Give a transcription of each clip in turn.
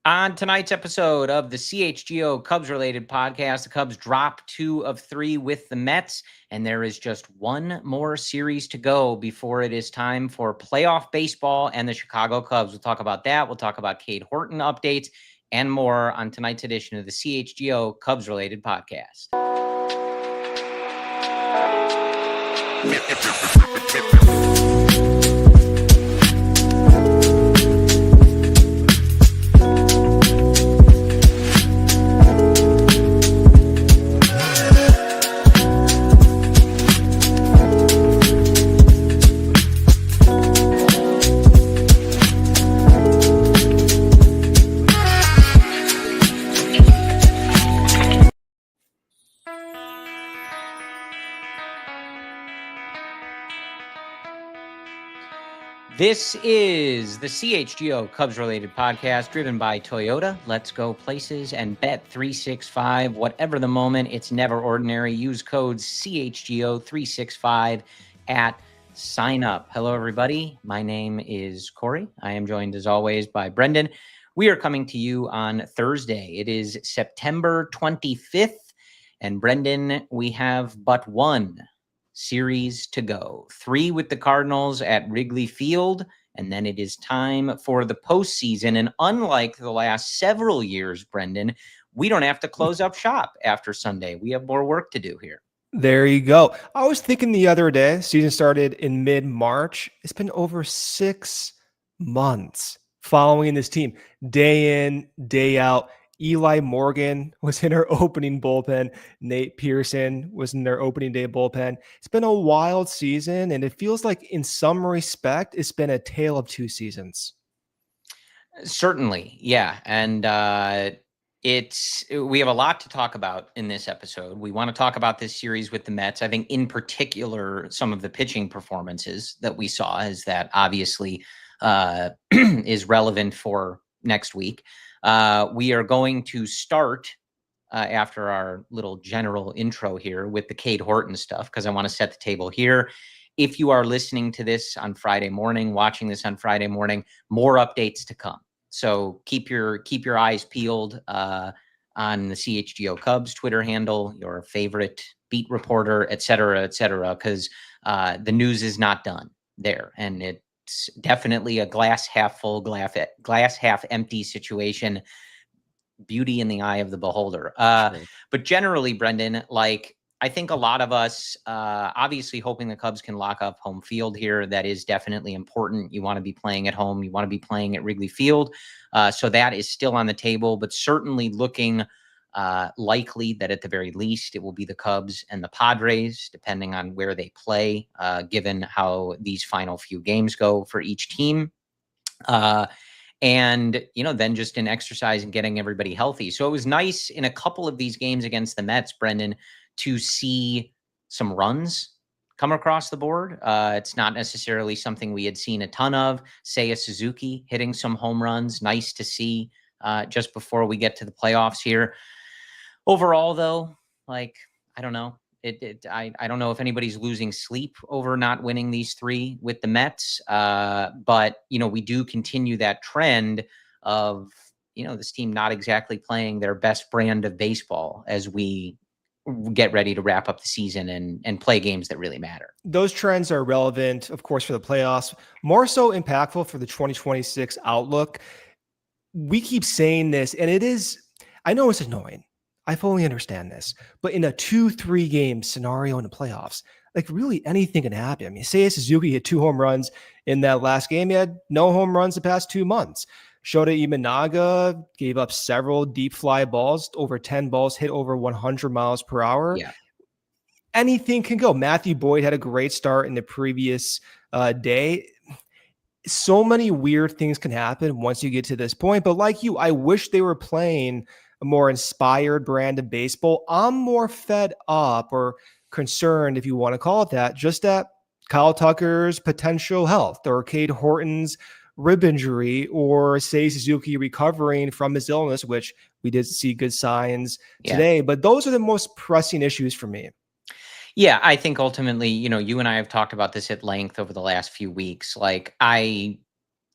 On tonight's episode of the CHGO Cubs related podcast, the Cubs drop 2 of 3 with the Mets, and there is just one more series to go before it is time for playoff baseball and the Chicago Cubs. We'll talk about that. We'll talk about Cade Horton updates and more on tonight's edition of the CHGO Cubs related podcast. This is the CHGO Cubs related podcast driven by Toyota. Let's go places and bet 365. Whatever the moment, it's never ordinary. Use code CHGO365 at sign up. Hello, everybody. My name is Corey. I am joined as always by Brendan. We are coming to you on Thursday. It is September 25th. And Brendan, we have but one series to go. 3 with the Cardinals at Wrigley Field, and then it is time for the postseason. And unlike the last several years, Brendan, we don't have to close up shop after Sunday. We have more work to do here. There you go. I was thinking the other day, season started in mid-March. It's been over 6 months following this team, day in, day out. Eli Morgan was in her opening bullpen. Nate Pearson was in their opening day bullpen. It's been a wild season, and it feels like in some respect, it's been a tale of 2 seasons. Certainly, yeah. And we have a lot to talk about in this episode. We want to talk about this series with the Mets. I think in particular, some of the pitching performances that we saw is that obviously is relevant for next week. We are going to start after our little general intro here with the Cade Horton stuff, because I want to set the table here. If you are listening to this on Friday morning, watching this on Friday morning, more updates to come. So keep your eyes peeled on the CHGO Cubs Twitter handle, your favorite beat reporter, et cetera, because the news is not done there. And it's definitely a glass half full, glass half empty situation. Beauty in the eye of the beholder. But generally, Brendan, I think a lot of us, obviously hoping the Cubs can lock up home field here. That is definitely important. You want to be playing at home. You want to be playing at Wrigley Field. So that is still on the table, but certainly looking likely that at the very least it will be the Cubs and the Padres, depending on where they play, given how these final few games go for each team. And, then just an exercise in getting everybody healthy. So it was nice in a couple of these games against the Mets, Brendan, to see some runs come across the board. It's not necessarily something we had seen a ton of. Seiya Suzuki hitting some home runs. Nice to see just before we get to the playoffs here. Overall, though, I don't know. I don't know if anybody's losing sleep over not winning these 3 with the Mets. But, we do continue that trend of, this team not exactly playing their best brand of baseball as we get ready to wrap up the season and play games that really matter. Those trends are relevant, of course, for the playoffs, more so impactful for the 2026 outlook. We keep saying this, and I know it's annoying. I fully understand this, but in a 2-3 game scenario in the playoffs, really anything can happen. I mean, say Suzuki hit 2 home runs in that last game. He had no home runs the past 2 months. Shota Imanaga gave up several deep fly balls, over 10 balls hit over 100 miles per hour. Yeah. Anything can go. Matthew Boyd had a great start in the previous day. So many weird things can happen once you get to this point. But like you, I wish they were playing a more inspired brand of baseball. I'm more fed up or concerned, if you want to call it that, just at Kyle Tucker's potential health or Cade Horton's rib injury or say Suzuki recovering from his illness, which we did see good signs today. But those are the most pressing issues for me. Yeah, I think ultimately, you and I have talked about this at length over the last few weeks.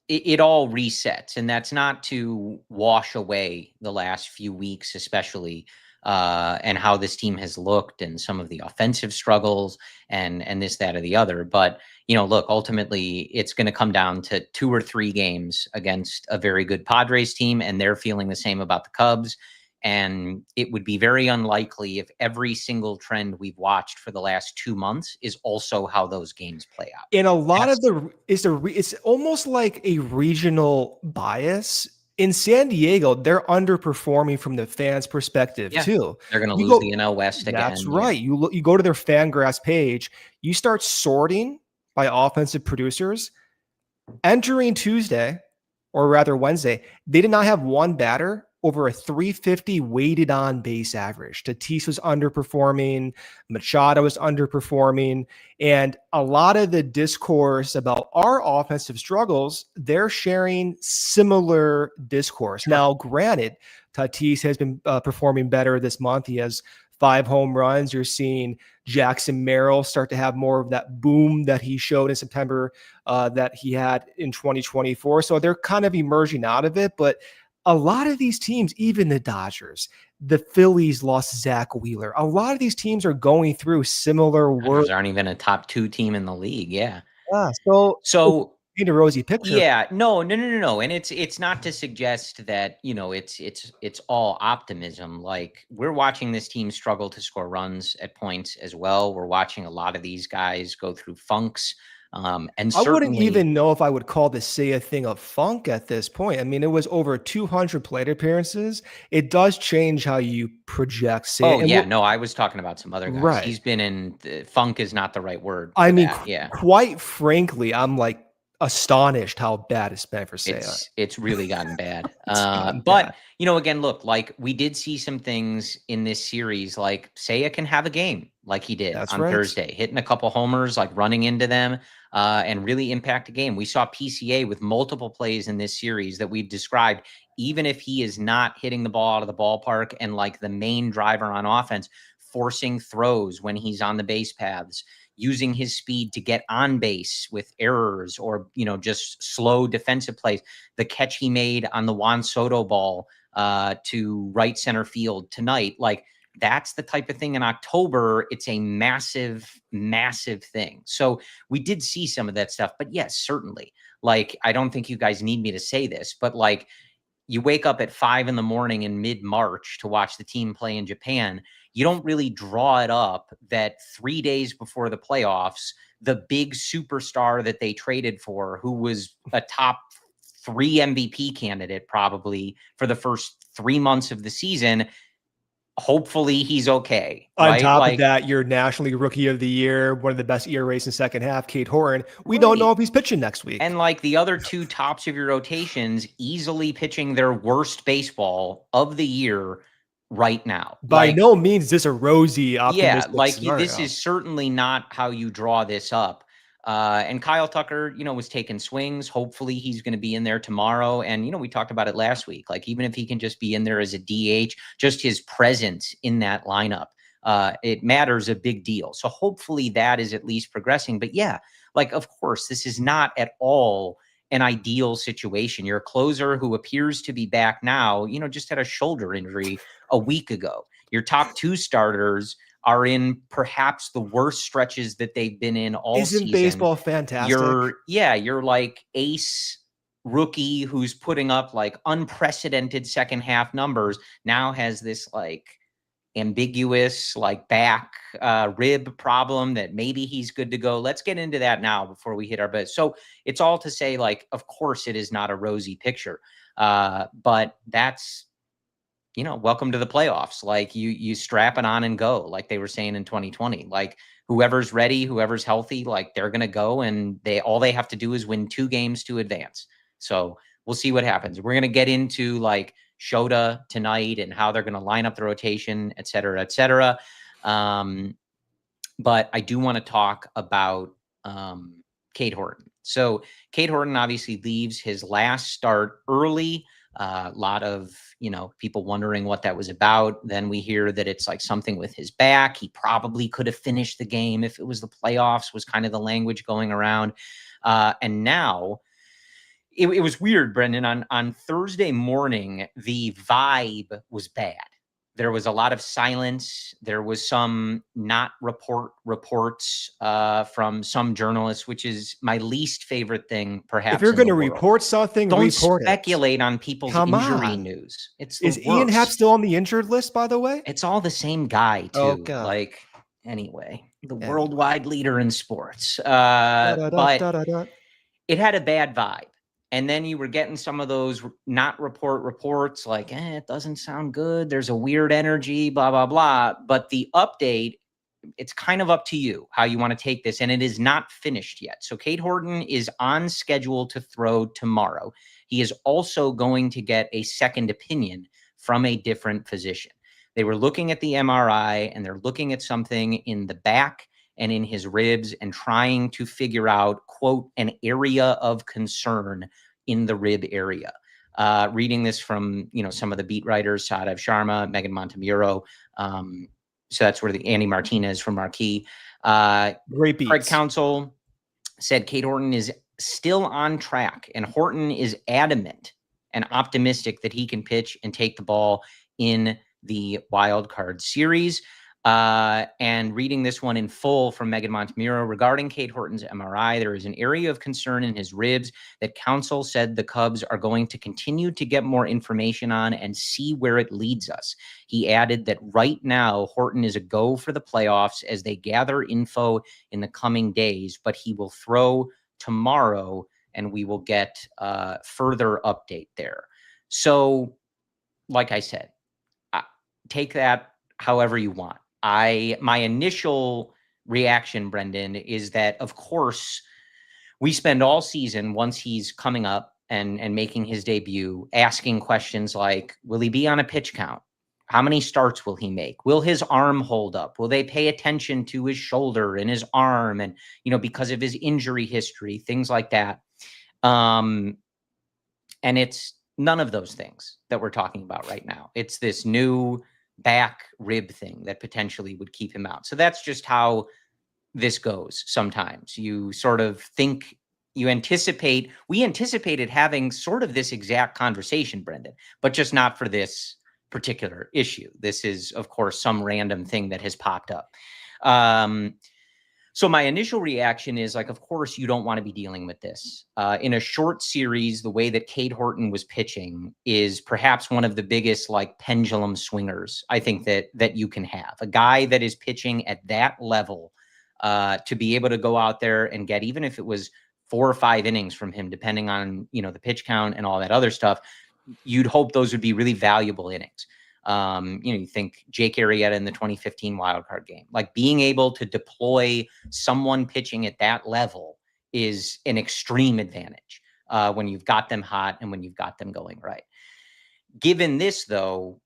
it all resets, and that's not to wash away the last few weeks, especially, and how this team has looked and some of the offensive struggles and this, that, or the other. But, look, ultimately it's going to come down to 2 or 3 games against a very good Padres team, and they're feeling the same about the Cubs. And it would be very unlikely if every single trend we've watched for the last 2 months is also how those games play out. And a lot of it's almost like a regional bias. In San Diego, they're underperforming from the fans' perspective too. They're going to You lose go, the NL West again. That's right. You go to their Fangraphs page, you start sorting by offensive producers. Entering Tuesday, or rather Wednesday, they did not have one batter over a 350 weighted on base average. Tatis was underperforming. Machado was underperforming. And a lot of the discourse about our offensive struggles, they're sharing similar discourse. Sure. Now, granted, Tatis has been performing better this month. He has 5 home runs. You're seeing Jackson Merrill start to have more of that boom that he showed in September that he had in 2024. So they're kind of emerging out of it. But a lot of these teams, even the Dodgers, the Phillies lost Zach Wheeler. A lot of these teams are going through similar work. Dodgers aren't even a top 2 team in the league. Yeah. So paint a rosy picture. Yeah, no. And it's not to suggest that, it's all optimism. Like, we're watching this team struggle to score runs at points as well. We're watching a lot of these guys go through funks. And I wouldn't certainly, even know if I would call the Seiya thing a funk at this point. I mean, it was over 200 plate appearances. It does change how you project Seiya. oh yeah, no, I was talking about some other guys. Right. He's been in funk is not the right word. I mean, yeah. quite frankly, I'm like astonished how bad it's been for Seiya. It's really gotten bad. Gotten but bad. again, look, like, we did see some things in this series, like Seiya can have a game like he did on Thursday, hitting a couple homers, like running into them, and really impact a game. We saw PCA with multiple plays in this series that we've described. Even if he is not hitting the ball out of the ballpark and like the main driver on offense, forcing throws when he's on the base paths, using his speed to get on base with errors or, just slow defensive plays. The catch he made on the Juan Soto ball to right center field tonight, like, that's the type of thing in October. It's a massive, massive thing. So we did see some of that stuff, but yes, certainly. Like, I don't think you guys need me to say this, but like, you wake up at 5 a.m. in mid-March to watch the team play in Japan. You don't really draw it up that 3 days before the playoffs, the big superstar that they traded for, who was a top 3 MVP candidate probably for the first 3 months of the season, hopefully he's okay. On right? top of that, your National League Rookie of the Year, one of the best ERAs in second half, Cade Horton. We don't know if he's pitching next week. And like the other 2 tops of your rotations easily pitching their worst baseball of the year right now. By no means is this a rosy, optimistic scenario. This is certainly not how you draw this up. And Kyle Tucker, was taking swings. Hopefully he's going to be in there tomorrow. And, we talked about it last week. Like, even if he can just be in there as a DH, just his presence in that lineup, it matters a big deal. So hopefully that is at least progressing. But yeah, like, of course, this is not at all an ideal situation. Your closer, who appears to be back now, just had a shoulder injury a week ago. Your top 2 starters are in perhaps the worst stretches that they've been in all season. Isn't baseball fantastic? You're like ace rookie who's putting up like unprecedented second half numbers now has this like ambiguous like back rib problem that maybe he's good to go. Let's get into that now before we hit our bed. So it's all to say, like, of course it is not a rosy picture, but that's, welcome to the playoffs. Like, you strap it on and go, like they were saying in 2020. Like, whoever's ready, whoever's healthy, like, they're gonna go, and all they have to do is win 2 games to advance. So we'll see what happens. We're gonna get into like Shota tonight and how they're going to line up the rotation, et cetera, et cetera. But I do want to talk about Cade Horton. So Cade Horton obviously leaves his last start early. A lot of, people wondering what that was about. Then we hear that it's like something with his back. He probably could have finished the game if it was the playoffs, was kind of the language going around. And now it was weird, Brendan. On Thursday morning, the vibe was bad. There was a lot of silence. There was some not reports from some journalists, which is my least favorite thing, perhaps. If you're going to report something, don't report speculate on people's injury news. It's the Is Ian Happ still on the injured list, by the way? It's all the same guy, too. Oh, God. Like, anyway, the worldwide leader in sports. But it had a bad vibe. And then you were getting some of those not reports like, it doesn't sound good. There's a weird energy, blah, blah, blah. But the update, it's kind of up to you how you want to take this. And it is not finished yet. So Cade Horton is on schedule to throw tomorrow. He is also going to get a second opinion from a different physician. They were looking at the MRI and they're looking at something in the back and in his ribs and trying to figure out, quote, an area of concern in the rib area. Reading this from, some of the beat writers, Saadav Sharma, Megan Montemuro. So that's where the Andy Martinez from Marquee. Great beats. Craig Counsell said Cade Horton is still on track, and Horton is adamant and optimistic that he can pitch and take the ball in the wild card series. And reading this one in full from Megan Montemuro regarding Cade Horton's MRI, there is an area of concern in his ribs that Counsell said the Cubs are going to continue to get more information on and see where it leads us. He added that right now, Horton is a go for the playoffs as they gather info in the coming days, but he will throw tomorrow and we will get further update there. So, like I said, take that however you want. My initial reaction, Brendan, is that, of course, we spend all season once he's coming up and making his debut, asking questions like, will he be on a pitch count? How many starts will he make? Will his arm hold up? Will they pay attention to his shoulder and his arm? And, because of his injury history, things like that. And it's none of those things that we're talking about right now. It's this new back rib thing that potentially would keep him out. So that's just how this goes. Sometimes you sort of think we anticipated having sort of this exact conversation, Brendan, but just not for this particular issue. This is, of course, some random thing that has popped up. So my initial reaction is like, of course, you don't want to be dealing with this. In a short series, the way that Cade Horton was pitching is perhaps one of the biggest pendulum swingers I think that you can have. A guy that is pitching at that level to be able to go out there and get, even if it was 4 or 5 innings from him, depending on, the pitch count and all that other stuff, you'd hope those would be really valuable innings. You think Jake Arrieta in the 2015 wildcard game, being able to deploy someone pitching at that level is an extreme advantage when you've got them hot and when you've got them going right. Given this, though,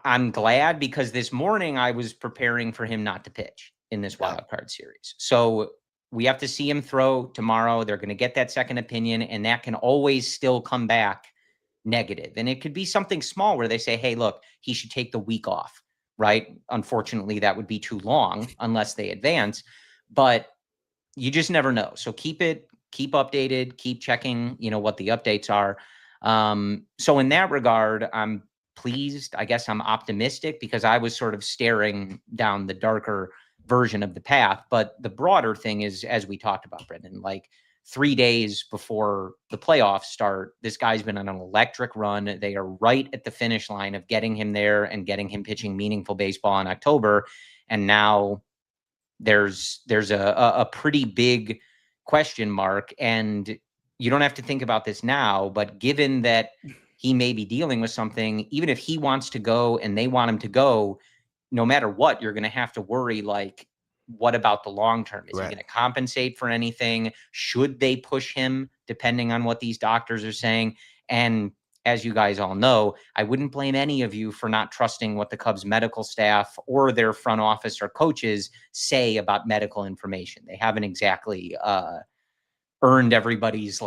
I'm glad because this morning I was preparing for him not to pitch in this wildcard series. So we have to see him throw tomorrow. They're going to get that second opinion, and that can always still come back negative. And it could be something small where they say, hey, look, he should take the week off, right? Unfortunately, that would be too long unless they advance, but you just never know. So keep updated, keep checking, what the updates are. So in that regard, I'm pleased. I guess I'm optimistic because I was sort of staring down the darker version of the path. But the broader thing is, as we talked about, Brendan, 3 days before the playoffs start, this guy's been on an electric run. They are right at the finish line of getting him there and getting him pitching meaningful baseball in October. And now there's a pretty big question mark. And you don't have to think about this now, but given that he may be dealing with something, even if he wants to go and they want him to go, no matter what, you're going to have to worry, what about the long term? Is he going to compensate for anything? Should they push him depending on what these doctors are saying? And as you guys all know, I wouldn't blame any of you for not trusting what the Cubs medical staff or their front office or coaches say about medical information. They haven't exactly earned everybody's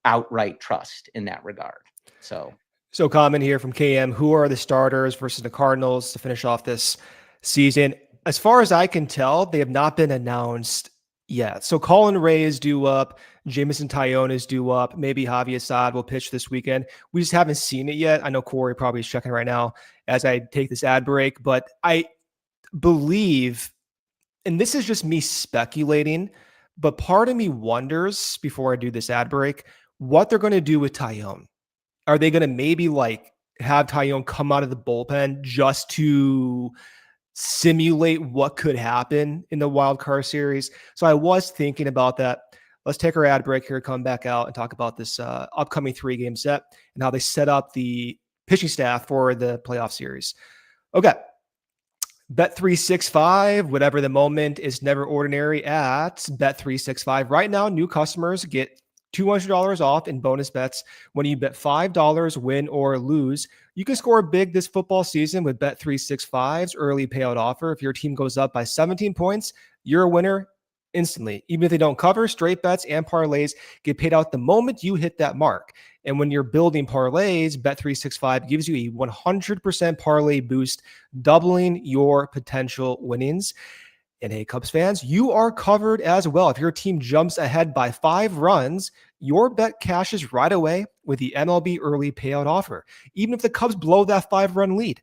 outright trust in that regard. So comment here from KM, who are the starters versus the Cardinals to finish off this season? As far as I can tell, they have not been announced yet. So Colin Ray is due up. Jameson Tyone is due up. Maybe Javi Assad will pitch this weekend. We just haven't seen it yet. I know Corey probably is checking right now as I take this ad break, but I believe, and this is just me speculating, but part of me wonders before I do this ad break, what they're going to do with Tyone. Are they going to maybe like have Tyone come out of the bullpen just to simulate what could happen in the wild card series? So I was thinking about that. Let's take our ad break here, come back out and talk about this upcoming 3-game set and how they set up the pitching staff for the playoff series. Okay. Bet365, whatever the moment is never ordinary at Bet365. Right now, new customers get $200 off in bonus bets when you bet $5, win or lose. You can score big this football season with Bet365's early payout offer. If your team goes up by 17 points, you're a winner instantly. Even if they don't cover, straight bets and parlays get paid out the moment you hit that mark. And when you're building parlays, Bet365 gives you a 100% parlay boost, doubling your potential winnings. And hey, Cubs fans, you are covered as well. If your team jumps ahead by 5 runs, your bet cashes right away with the MLB early payout offer, even if the Cubs blow that 5-run lead.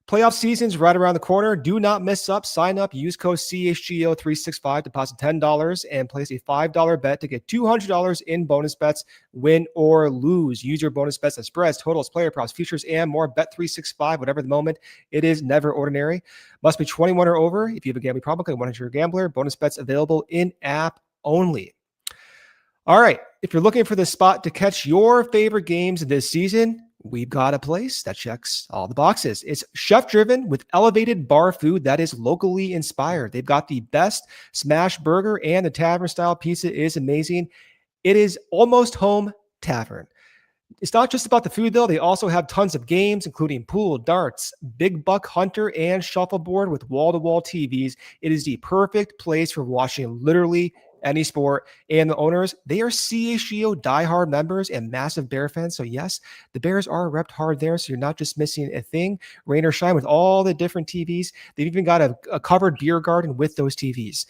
Playoff season's right around the corner. Do not miss up. Sign up. Use code CHGO365. Deposit $10 and place a $5 bet to get $200 in bonus bets, win or lose. Use your bonus bets as spreads, totals, player props, futures, and more. Bet365, whatever the moment. It is never ordinary. Must be 21 or over. If you have a gambling problem, click 1-800-GAMBLER. Bonus bets available in-app only. All right. If you're looking for the spot to catch your favorite games this season, we've got a place that checks all the boxes. It's chef-driven with elevated bar food that is locally inspired. They've got the best smash burger, and the tavern-style pizza is amazing. It is almost home tavern. It's not just about the food, though. They also have tons of games, including pool, darts, big buck hunter, and shuffleboard with wall-to-wall TVs. It is the perfect place for watching literally any sport. And the owners, they are CHGO diehard members and massive Bear fans. So yes, the Bears are repped hard there. So you're not just missing a thing, rain or shine, with all the different TVs. They've even got a covered beer garden with those TVs.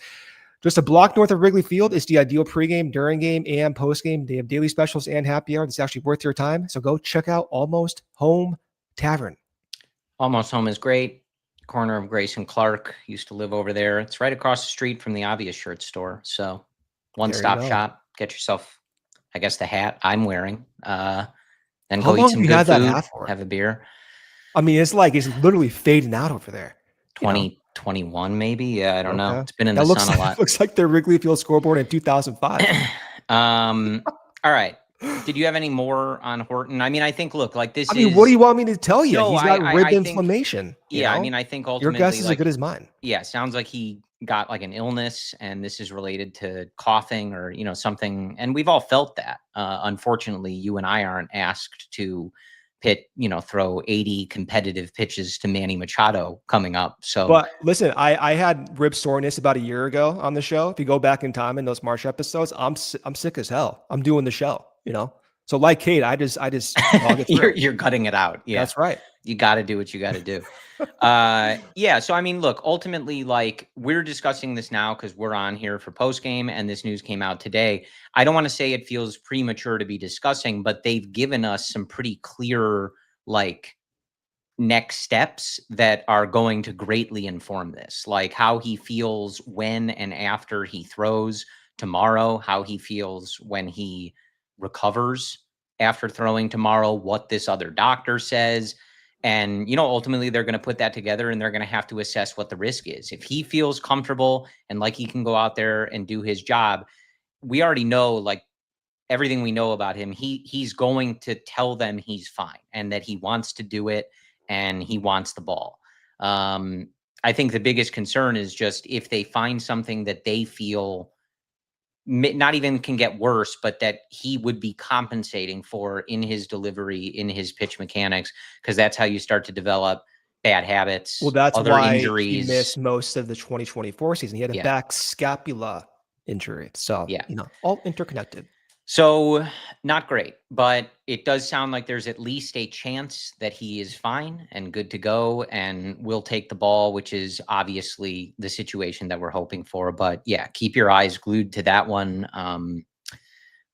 Just a block north of Wrigley Field is the ideal pregame, during game, and postgame. They have daily specials and happy hour. That's actually worth your time. So go check out Almost Home Tavern. Almost Home is great. Corner of Grace and Clark. Used to live over there. It's right across the street from the Obvious Shirt store. So one-stop shop. Get yourself, I guess, the hat I'm wearing. Then go eat some good food, have a beer. I mean, it's literally fading out over there. 2021 maybe. Yeah, I don't know. It's been in the sun a lot. Looks like the Wrigley Field scoreboard in 2005. All right. Did you have any more on Horton? I mean, I think, look, like this. I mean, what do you want me to tell you? No, he's got rib inflammation. Yeah, I mean, I think ultimately your guess is as good as mine. Yeah, sounds like he got like an illness, and this is related to coughing or something. And we've all felt that. Unfortunately, you and I aren't asked to throw 80 competitive pitches to Manny Machado coming up. So, but listen, I had rib soreness about a year ago on the show. If you go back in time in those March episodes, I'm sick as hell. I'm doing the show, So like Cade, I just you're cutting it out. Yeah, that's right. You got to do what you got to do. Yeah. So, I mean, look, ultimately, like, we're discussing this now because we're on here for post game and this news came out today. I don't want to say it feels premature to be discussing, but they've given us some pretty clear, like, next steps that are going to greatly inform this, like how he feels when and after he throws tomorrow, how he feels when he recovers after throwing tomorrow, what this other doctor says. And, ultimately they're going to put that together and they're going to have to assess what the risk is. If he feels comfortable and like he can go out there and do his job, we already know, like, everything we know about him, he's going to tell them he's fine and that he wants to do it and he wants the ball. I think the biggest concern is just if they find something that they feel not even can get worse, but that he would be compensating for in his delivery, in his pitch mechanics, because that's how you start to develop bad habits. Well, that's why he missed most of the 2024 season. He had a back scapula injury. So, all interconnected. So not great, but it does sound like there's at least a chance that he is fine and good to go and will take the ball, which is obviously the situation that we're hoping for. But yeah, keep your eyes glued to that one.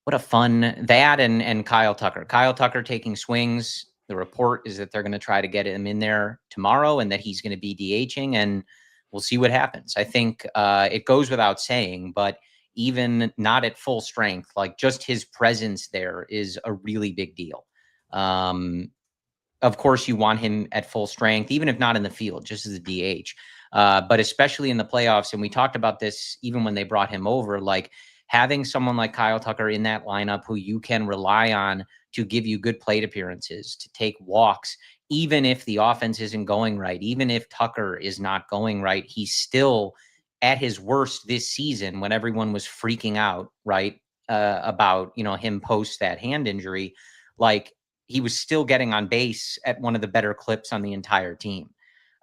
What a fun that and Kyle Tucker. Kyle Tucker taking swings. The report is that they're going to try to get him in there tomorrow and that he's going to be DHing, and we'll see what happens. I think it goes without saying, but even not at full strength, like just his presence there is a really big deal. Of course, you want him at full strength, even if not in the field, just as a DH. But especially in the playoffs, and we talked about this even when they brought him over, like having someone like Kyle Tucker in that lineup who you can rely on to give you good plate appearances, to take walks, even if the offense isn't going right, even if Tucker is not going right, he's still at his worst this season when everyone was freaking out, right, about, him post that hand injury. Like, he was still getting on base at one of the better clips on the entire team.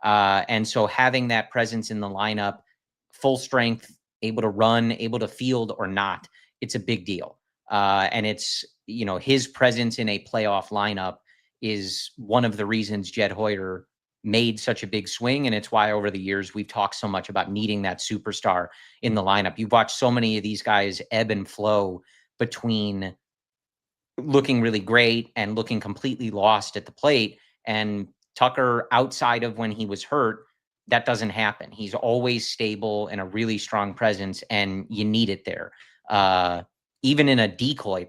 And so having that presence in the lineup, full strength, able to run, able to field or not, it's a big deal. And it's, his presence in a playoff lineup is one of the reasons Jed Hoyer made such a big swing. And it's why over the years we've talked so much about needing that superstar in the lineup. You've watched so many of these guys ebb and flow between looking really great and looking completely lost at the plate. And Tucker, outside of when he was hurt, that doesn't happen. He's always stable and a really strong presence, and you need it there. Even in a decoy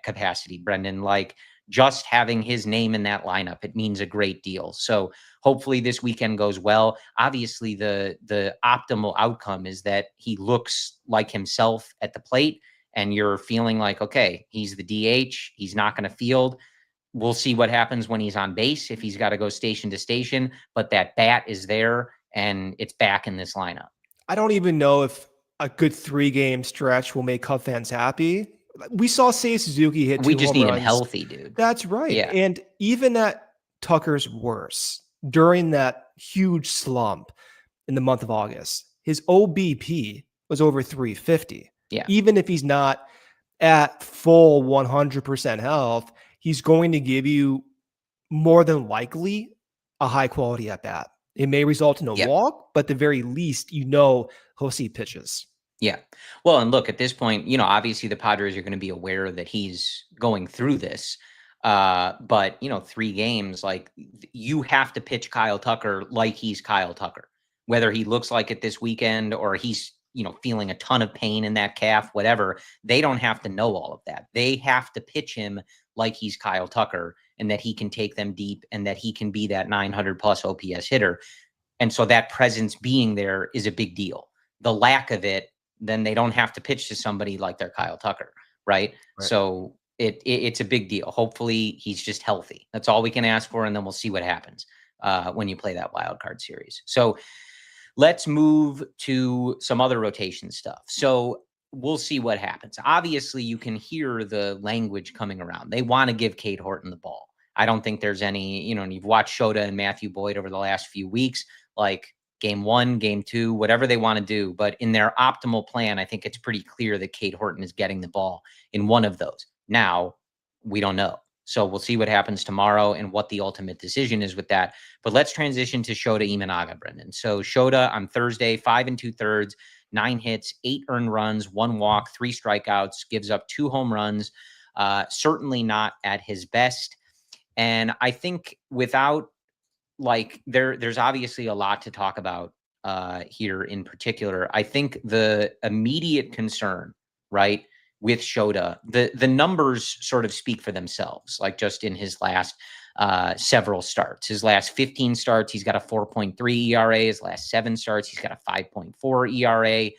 capacity, Brendan, like just having his name in that lineup, it means a great deal. So hopefully this weekend goes well. Obviously, the optimal outcome is that he looks like himself at the plate, and you're feeling like, okay, he's the DH. He's not going to field. We'll see what happens when he's on base, if he's got to go station to station, but that bat is there and it's back in this lineup. I don't even know if a good 3-game stretch will make Cub fans happy. We saw Seiya Suzuki hit 2 We just home need runs. him healthy, dude. That's right. Yeah. And even at Tucker's worst, during that huge slump in the month of August, his OBP was over 350. Yeah. Even if he's not at full 100% health, he's going to give you more than likely a high quality at bat. It may result in a walk, but at the very least, he'll see pitches. Yeah. Well, and look, at this point, obviously the Padres are going to be aware that he's going through this. But 3 games, like, you have to pitch Kyle Tucker like he's Kyle Tucker, whether he looks like it this weekend or he's, feeling a ton of pain in that calf, whatever. They don't have to know all of that. They have to pitch him like he's Kyle Tucker and that he can take them deep and that he can be that 900 plus OPS hitter. And so that presence being there is a big deal. The lack of it, then they don't have to pitch to somebody like they're Kyle Tucker, right? So it's a big deal. Hopefully he's just healthy. That's all we can ask for, and then we'll see what happens when you play that wild card series. So let's move to some other rotation stuff. So we'll see what happens. Obviously, you can hear the language coming around. They want to give Cade Horton the ball. I don't think there's any, and you've watched Shota and Matthew Boyd over the last few weeks, like game 1, game 2, whatever they want to do. But in their optimal plan, I think it's pretty clear that Cade Horton is getting the ball in one of those. Now, we don't know. So we'll see what happens tomorrow and what the ultimate decision is with that. But let's transition to Shota Imanaga, Brendan. So Shota on Thursday, 5 2/3, 9 hits, 8 earned runs, 1 walk, 3 strikeouts, gives up 2 home runs. Certainly not at his best. And I think without, like, there's obviously a lot to talk about here in particular. I think the immediate concern, right, with Shota, the numbers sort of speak for themselves, like just in his last several starts. His last 15 starts, he's got a 4.3 ERA. His last 7 starts, he's got a 5.4 ERA.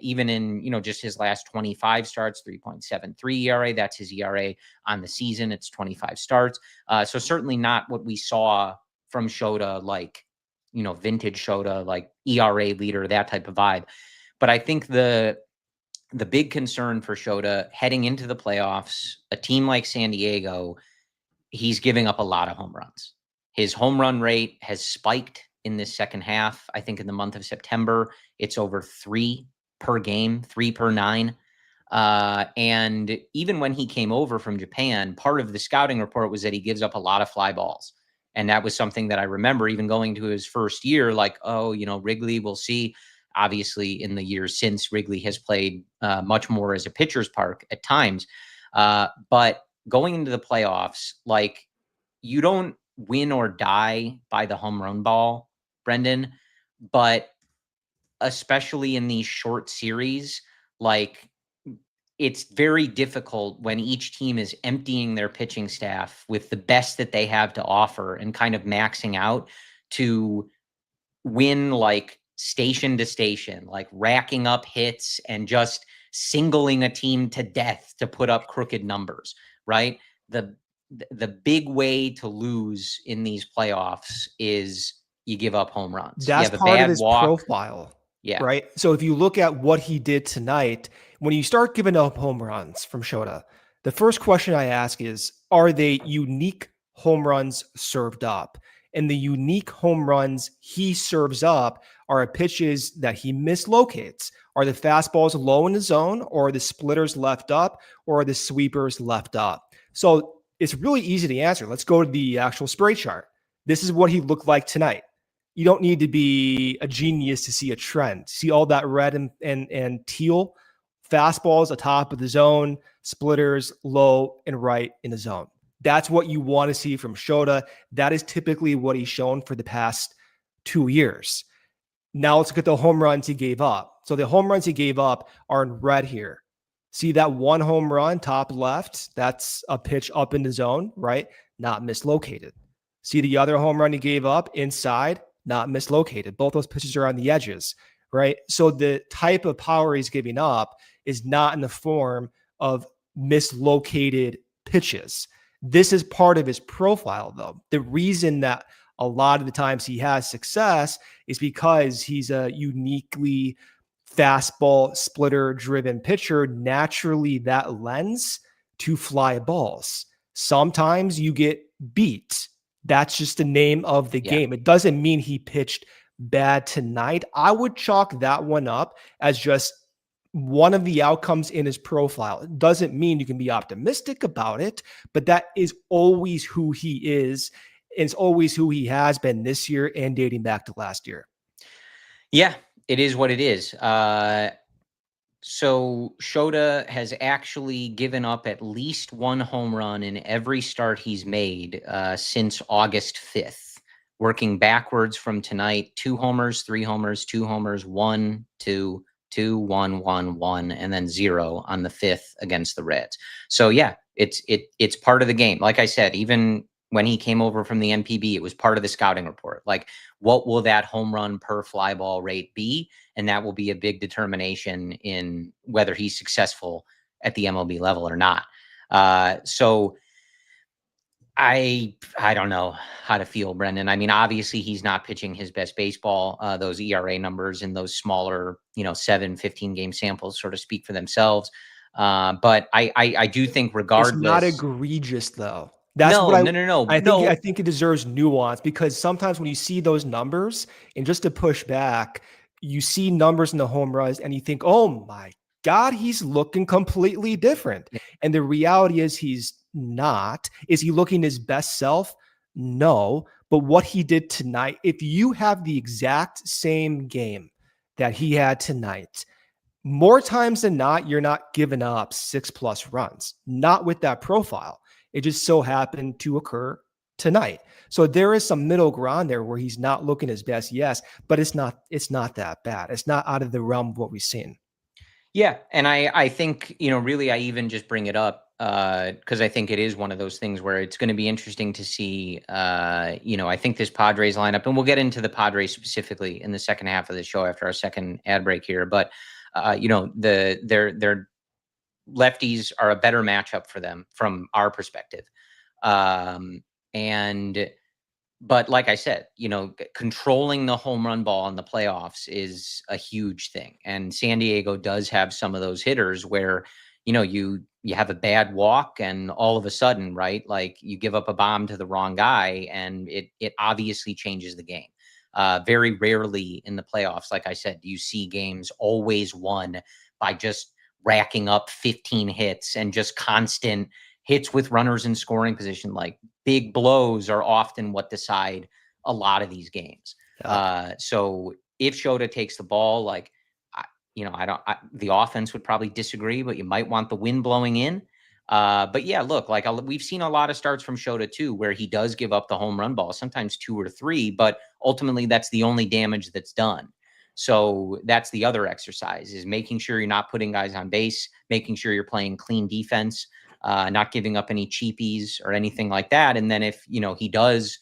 Even in, just his last 25 starts, 3.73 ERA. That's his ERA on the season. It's 25 starts. So certainly not what we saw from Shota, like, vintage Shota, like ERA leader, that type of vibe. But I think the big concern for Shota heading into the playoffs, a team like San Diego, he's giving up a lot of home runs. His home run rate has spiked in this second half. I think in the month of September, it's over 3 per game, 3 per 9. And even when he came over from Japan, part of the scouting report was that he gives up a lot of fly balls. And that was something that I remember even going to his first year, like, oh, Wrigley, we'll see. obviously in the years since, Wrigley has played much more as a pitcher's park at times. But going into the playoffs, like, you don't win or die by the home run ball, Brendan, but especially in these short series, like, it's very difficult when each team is emptying their pitching staff with the best that they have to offer and kind of maxing out to win, like, station to station, like racking up hits and just singling a team to death to put up crooked numbers, right? The big way to lose in these playoffs is you give up home runs. You That's have a part of bad his walk. profile, Yeah. right? So if you look at what he did tonight, when you start giving up home runs from Shota, the first question I ask is, are they unique home runs served up? And the unique home runs he serves up are pitches that he mislocates. Are the fastballs low in the zone, or are the splitters left up, or are the sweepers left up? So it's really easy to answer. Let's go to the actual spray chart. This is what he looked like tonight. You don't need to be a genius to see a trend. See all that red and teal fastballs atop of the zone, splitters low and right in the zone. That's what you want to see from Shota. That is typically what he's shown for the past 2 years. Now let's look at the home runs he gave up. So the home runs he gave up are in red here. See that one home run top left? That's a pitch up in the zone, right? Not mislocated. See the other home run he gave up inside? Not mislocated. Both those pitches are on the edges, right? So the type of power he's giving up is not in the form of mislocated pitches. This is part of his profile, though. The reason that a lot of the times he has success is because he's a uniquely fastball splitter driven pitcher. Naturally, that lends to fly balls. Sometimes you get beat. That's just the name of the game. It doesn't mean he pitched bad tonight. I would chalk that one up as just one of the outcomes in his profile. It doesn't mean you can be optimistic about it, but that is always who he is. And it's always who he has been this year and dating back to last year. Yeah, it is what it is. So Shota has actually given up at least one home run in every start he's made since August 5th, working backwards from tonight: 2 homers, 3 homers, 2 homers, 1, 2, 2, 1, 1, 1, and then 0 on the 5th against the Reds. So yeah, it's part of the game. Like I said, even when he came over from the NPB, it was part of the scouting report. Like, what will that home run per fly ball rate be? And that will be a big determination in whether he's successful at the MLB level or not. So I don't know how to feel, Brendan. I mean, obviously he's not pitching his best baseball. Those ERA numbers in those smaller, 7, 15 game samples sort of speak for themselves. But I do think regardless. It's not egregious though. That's no, what no. I think it deserves nuance, because sometimes when you see those numbers, and just to push back, you see numbers in the home runs and you think, oh my God, he's looking completely different. Yeah. And the reality is he's not. Is he looking his best self? No. But what he did tonight, if you have the exact same game that he had tonight, more times than not, you're not giving up 6+ runs, not with that profile. It just so happened to occur tonight. So there is some middle ground there where he's not looking his best, yes, but it's not that bad. It's not out of the realm of what we've seen. Yeah. And I think, really, I even just bring it up because I think it is one of those things where it's going to be interesting to see, I think this Padres lineup, and we'll get into the Padres specifically in the second half of the show after our second ad break here. But, their lefties are a better matchup for them from our perspective. But like I said, controlling the home run ball in the playoffs is a huge thing. And San Diego does have some of those hitters where, you have a bad walk and all of a sudden, right, like you give up a bomb to the wrong guy and it obviously changes the game. Very rarely in the playoffs, like I said, you see games always won by just racking up 15 hits and just constant hits with runners in scoring position. Like, big blows are often what decide a lot of these games. So if Shota takes the ball, like, the offense would probably disagree, but you might want the wind blowing in. But yeah, look, like we've seen a lot of starts from Shota too, where he does give up the home run ball, sometimes 2 or 3, but ultimately that's the only damage that's done. So that's the other exercise, is making sure you're not putting guys on base, making sure you're playing clean defense, not giving up any cheapies or anything like that. And then if, he does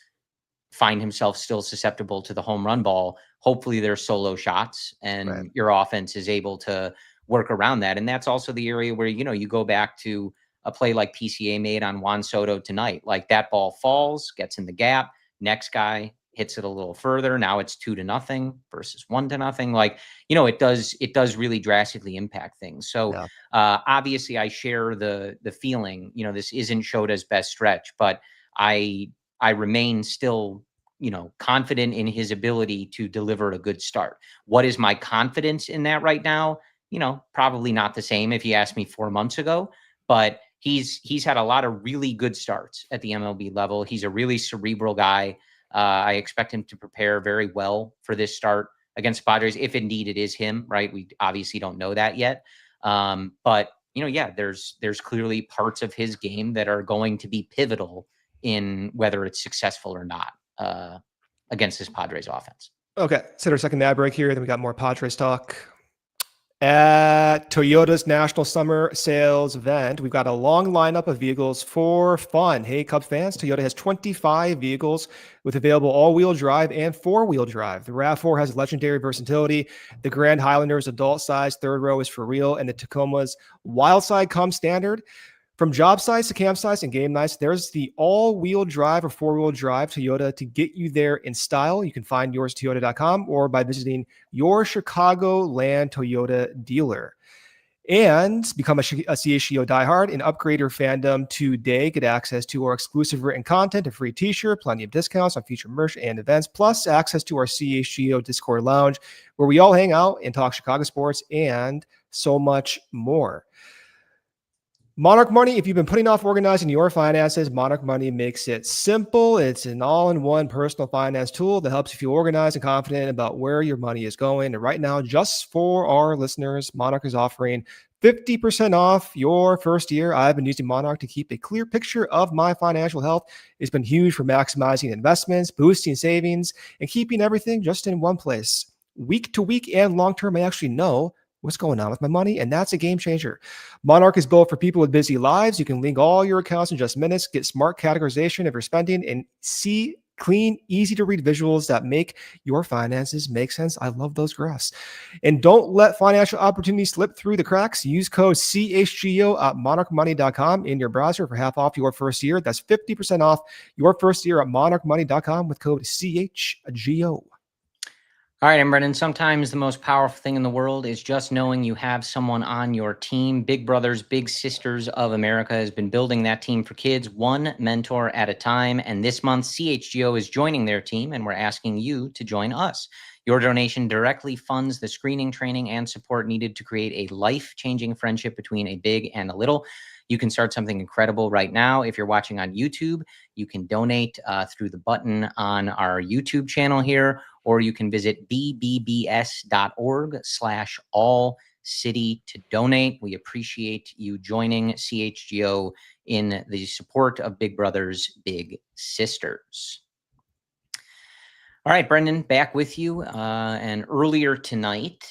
find himself still susceptible to the home run ball, hopefully there's solo shots and your offense is able to work around that. And that's also the area where, you go back to a play like PCA made on Juan Soto tonight. Like, that ball falls, gets in the gap, next guy hits it a little further. Now it's 2-0 versus 1-0. Like, it does really drastically impact things. So obviously I share the feeling, this isn't Shota's best stretch, but I remain still, confident in his ability to deliver a good start. What is my confidence in that right now? Probably not the same if you asked me 4 months ago, but he's had a lot of really good starts at the MLB level. He's a really cerebral guy. I expect him to prepare very well for this start against Padres, if indeed it is him, right? We obviously don't know that yet. But there's clearly parts of his game that are going to be pivotal in whether it's successful or not against this Padres offense. Okay, so our second ad break here. Then we got more Padres talk. At Toyota's National Summer Sales event, we've got a long lineup of vehicles for fun. Hey, Cubs fans, Toyota has 25 vehicles with available all-wheel drive and four-wheel drive. The RAV4 has legendary versatility. The Grand Highlander's adult size third row is for real, and the Tacoma's wild side comes standard. From job sites to campsites and game nights, there's the all-wheel drive or four-wheel drive Toyota to get you there in style. You can find yours at Toyota.com or by visiting your Chicagoland Toyota dealer. And become a CHGO diehard and upgrade your fandom today. Get access to our exclusive written content, a free t-shirt, plenty of discounts on future merch and events, plus access to our CHGO Discord lounge where we all hang out and talk Chicago sports and so much more. Monarch Money, if you've been putting off organizing your finances, Monarch Money makes it simple. It's an all-in-one personal finance tool that helps you feel organized and confident about where your money is going. And right now, just for our listeners, Monarch is offering 50% off your first year. I've been using Monarch to keep a clear picture of my financial health. It's been huge for maximizing investments, boosting savings, and keeping everything just in one place. Week to week and long-term, I actually know what's going on with my money, and that's a game changer. Monarch is built for people with busy lives. You can link all your accounts in just minutes, get smart categorization of your spending, and see clean, easy to read visuals that make your finances make sense. I love those graphs. And don't let financial opportunities slip through the cracks. Use code CHGO at monarchmoney.com in your browser for half off your first year. That's 50% off your first year at monarchmoney.com with code CHGO. All right, and Brendan, sometimes the most powerful thing in the world is just knowing you have someone on your team. Big Brothers, Big Sisters of America has been building that team for kids, one mentor at a time. And this month, CHGO is joining their team, and we're asking you to join us. Your donation directly funds the screening, training, and support needed to create a life-changing friendship between a big and a little. You can start something incredible right now. If you're watching on YouTube, you can donate through the button on our YouTube channel here, or you can visit bbbs.org/allcity to donate. We appreciate you joining CHGO in the support of Big Brothers, Big Sisters. All right, Brendan, back with you. And earlier tonight,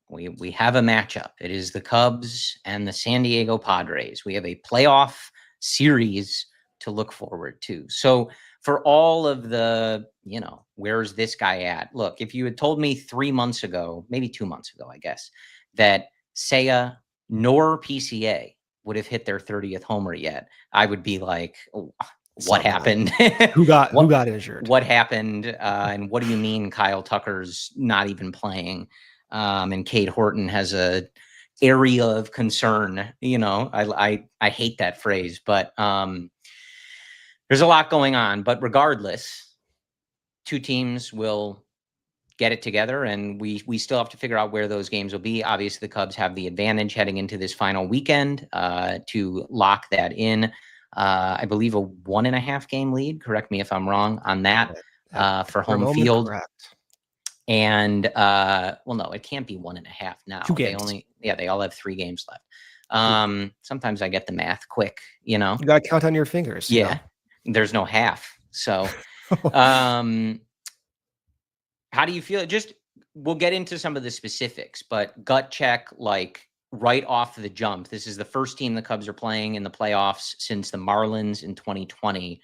we have a matchup. It is the Cubs and the San Diego Padres. We have a playoff series to look forward to. So for all of the, where's this guy at? Look, if you had told me 3 months ago, maybe 2 months ago, I guess, that Seiya nor PCA would have hit their 30th homer yet, I would be like, oh, what happened? Who got injured? What happened? And what do you mean Kyle Tucker's not even playing? And Cade Horton has a area of concern. I hate that phrase, but there's a lot going on. But regardless, two teams will get it together, and we still have to figure out where those games will be. Obviously, the Cubs have the advantage heading into this final weekend to lock that in. I believe a 1.5 game lead. Correct me if I'm wrong on that for home field. Correct. And well, no, it can't be 1.5 now. 2 games. They all have 3 games left. Sometimes I get the math quick, You got to count on your fingers. Yeah. There's no half. So how do you feel? Just we'll get into some of the specifics, but gut check, like right off the jump. This is the first team the Cubs are playing in the playoffs since the Marlins in 2020.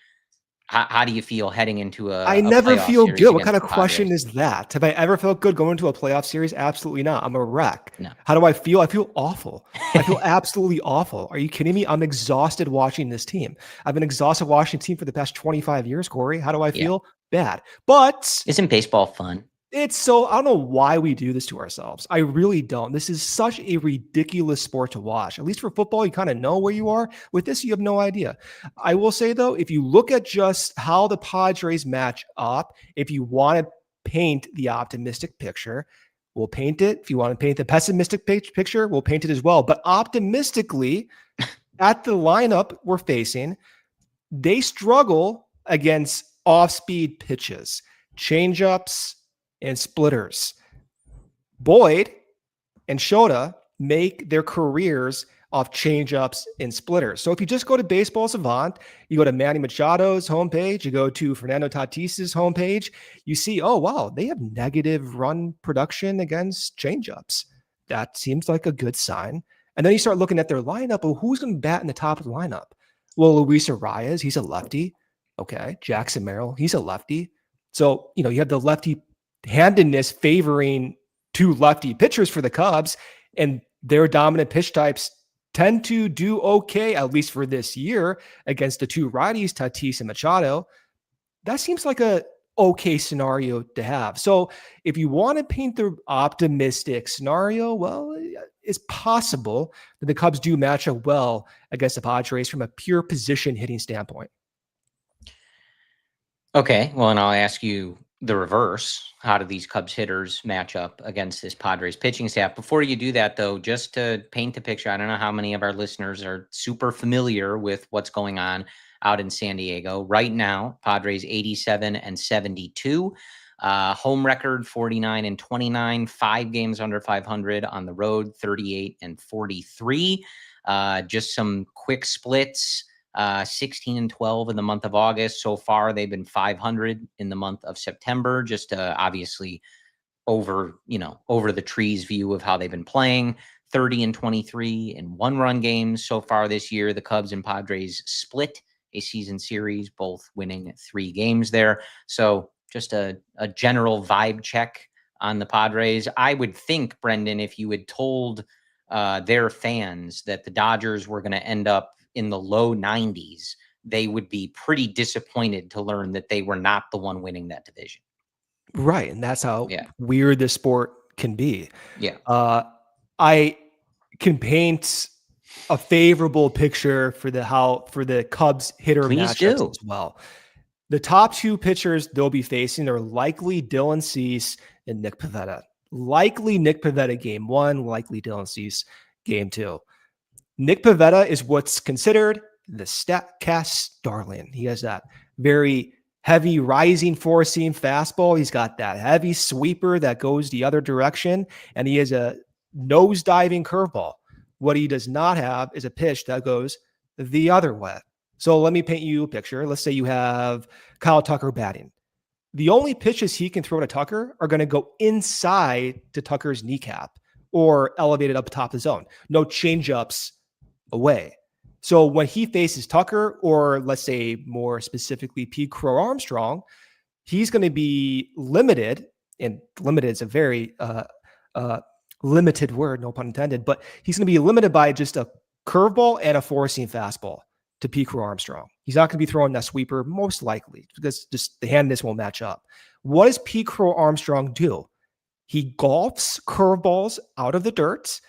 How do you feel heading into I never feel good. What kind of question is that? Have I ever felt good going to a playoff series? Absolutely not. I'm a wreck. No. How do I feel? I feel awful. I feel absolutely awful. Are you kidding me? I'm exhausted watching this team. I've been exhausted watching the team for the past 25 years, Corey. How do I feel? Bad. But isn't baseball fun? It's so, I don't know why we do this to ourselves. I really don't. This is such a ridiculous sport to watch. At least for football, you kind of know where you are. With this, you have no idea. I will say, though, if you look at just how the Padres match up, if you want to paint the optimistic picture, we'll paint it. If you want to paint the pessimistic picture, we'll paint it as well. But optimistically, at the lineup we're facing, they struggle against off-speed pitches, changeups, and splitters. Boyd and Shota make their careers off changeups and splitters. So if you just go to Baseball Savant, you go to Manny Machado's homepage, you go to Fernando Tatis's homepage, you see, oh, wow, they have negative run production against changeups. That seems like a good sign. And then you start looking at their lineup. Well, who's going to bat in the top of the lineup? Well, Luis Arias, he's a lefty. Okay. Jackson Merrill, he's a lefty. So, you have the lefty handedness favoring 2 lefty pitchers for the Cubs, and their dominant pitch types tend to do okay, at least for this year, against the 2 righties, Tatis and Machado. That seems like a okay scenario to have. So if you want to paint the optimistic scenario, well, it's possible that the Cubs do match up well against the Padres from a pure position hitting standpoint. Okay, well, and I'll ask you the reverse. How do these Cubs hitters match up against this Padres pitching staff? Before you do that, though, just to paint a picture, I don't know how many of our listeners are super familiar with what's going on out in San Diego. Right now, Padres 87-72. Home record 49-29, 5 games under 500 on the road, 38-43. Just some quick splits. 16-12 in the month of August. So far, they've been 500 in the month of September. Just obviously over the trees view of how they've been playing. 30-23 in 1-run games so far this year. The Cubs and Padres split a season series, both winning 3 games there. So just a general vibe check on the Padres. I would think, Brendan, if you had told their fans that the Dodgers were going to end up in the low 90s, they would be pretty disappointed to learn that they were not the one winning that division. Right. And that's how weird this sport can be. Yeah. I can paint a favorable picture for the Cubs hitter matchups as well. The top 2 pitchers they'll be facing are likely Dylan Cease and Nick Pivetta. Likely Nick Pivetta game 1, likely Dylan Cease game 2. Nick Pivetta is what's considered the StatCast darling. He has that very heavy rising 4-seam fastball. He's got that heavy sweeper that goes the other direction, and he has a nose-diving curveball. What he does not have is a pitch that goes the other way. So let me paint you a picture. Let's say you have Kyle Tucker batting. The only pitches he can throw to Tucker are going to go inside to Tucker's kneecap or elevated up top of the zone. No changeups away. So when he faces Tucker, or let's say more specifically Pete Crow-Armstrong, he's going to be limited, and limited is a very limited word, no pun intended, but he's going to be limited by just a curveball and a 4-seam fastball to Pete Crow-Armstrong. He's not going to be throwing that sweeper, most likely, because just the handedness won't match up. What does Pete Crow-Armstrong do? He golfs curveballs out of the dirt,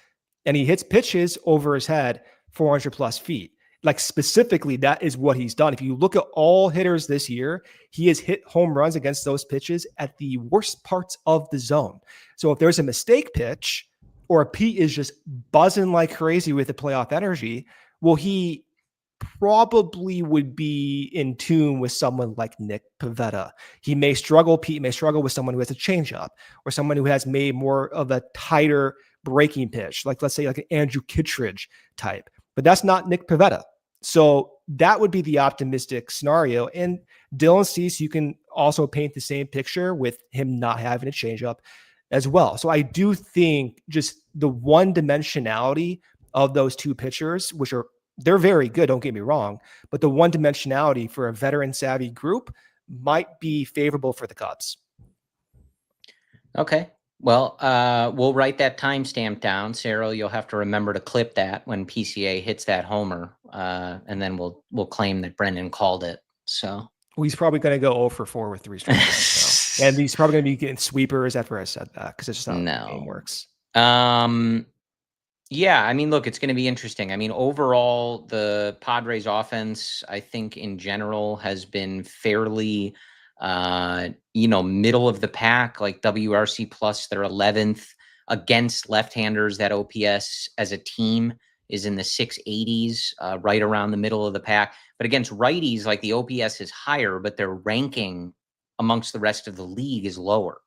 and he hits pitches over his head 400 plus feet. Like specifically, that is what he's done. If you look at all hitters this year, he has hit home runs against those pitches at the worst parts of the zone. So if there's a mistake pitch, or Pete is just buzzing like crazy with the playoff energy, well, he probably would be in tune with someone like Nick Pivetta. Pete may struggle with someone who has a changeup or someone who has made more of a tighter breaking pitch, like let's say like an Andrew Kittredge type. But that's not Nick Pivetta. So that would be the optimistic scenario. And Dylan Cease, you can also paint the same picture with him not having a changeup as well. So I do think just the one dimensionality of those two pitchers, which are they're very good, don't get me wrong, but the one dimensionality for a veteran savvy group might be favorable for the Cubs. Okay. Well, we'll write that timestamp down. Sarah, you'll have to remember to clip that when PCA hits that homer, and then we'll claim that Brendan called it. So he's probably going to go 0 for 4 with 3 strikeouts. So. And he's probably going to be getting sweepers after I said that because it's just not how the game works. Yeah, I mean, look, it's going to be interesting. I mean, overall, the Padres offense, I think in general has been fairly, middle of the pack, like WRC plus, they're 11th against left-handers. That OPS as a team is in the 680s, right around the middle of the pack. But against righties, like the OPS is higher, but their ranking amongst the rest of the league is lower.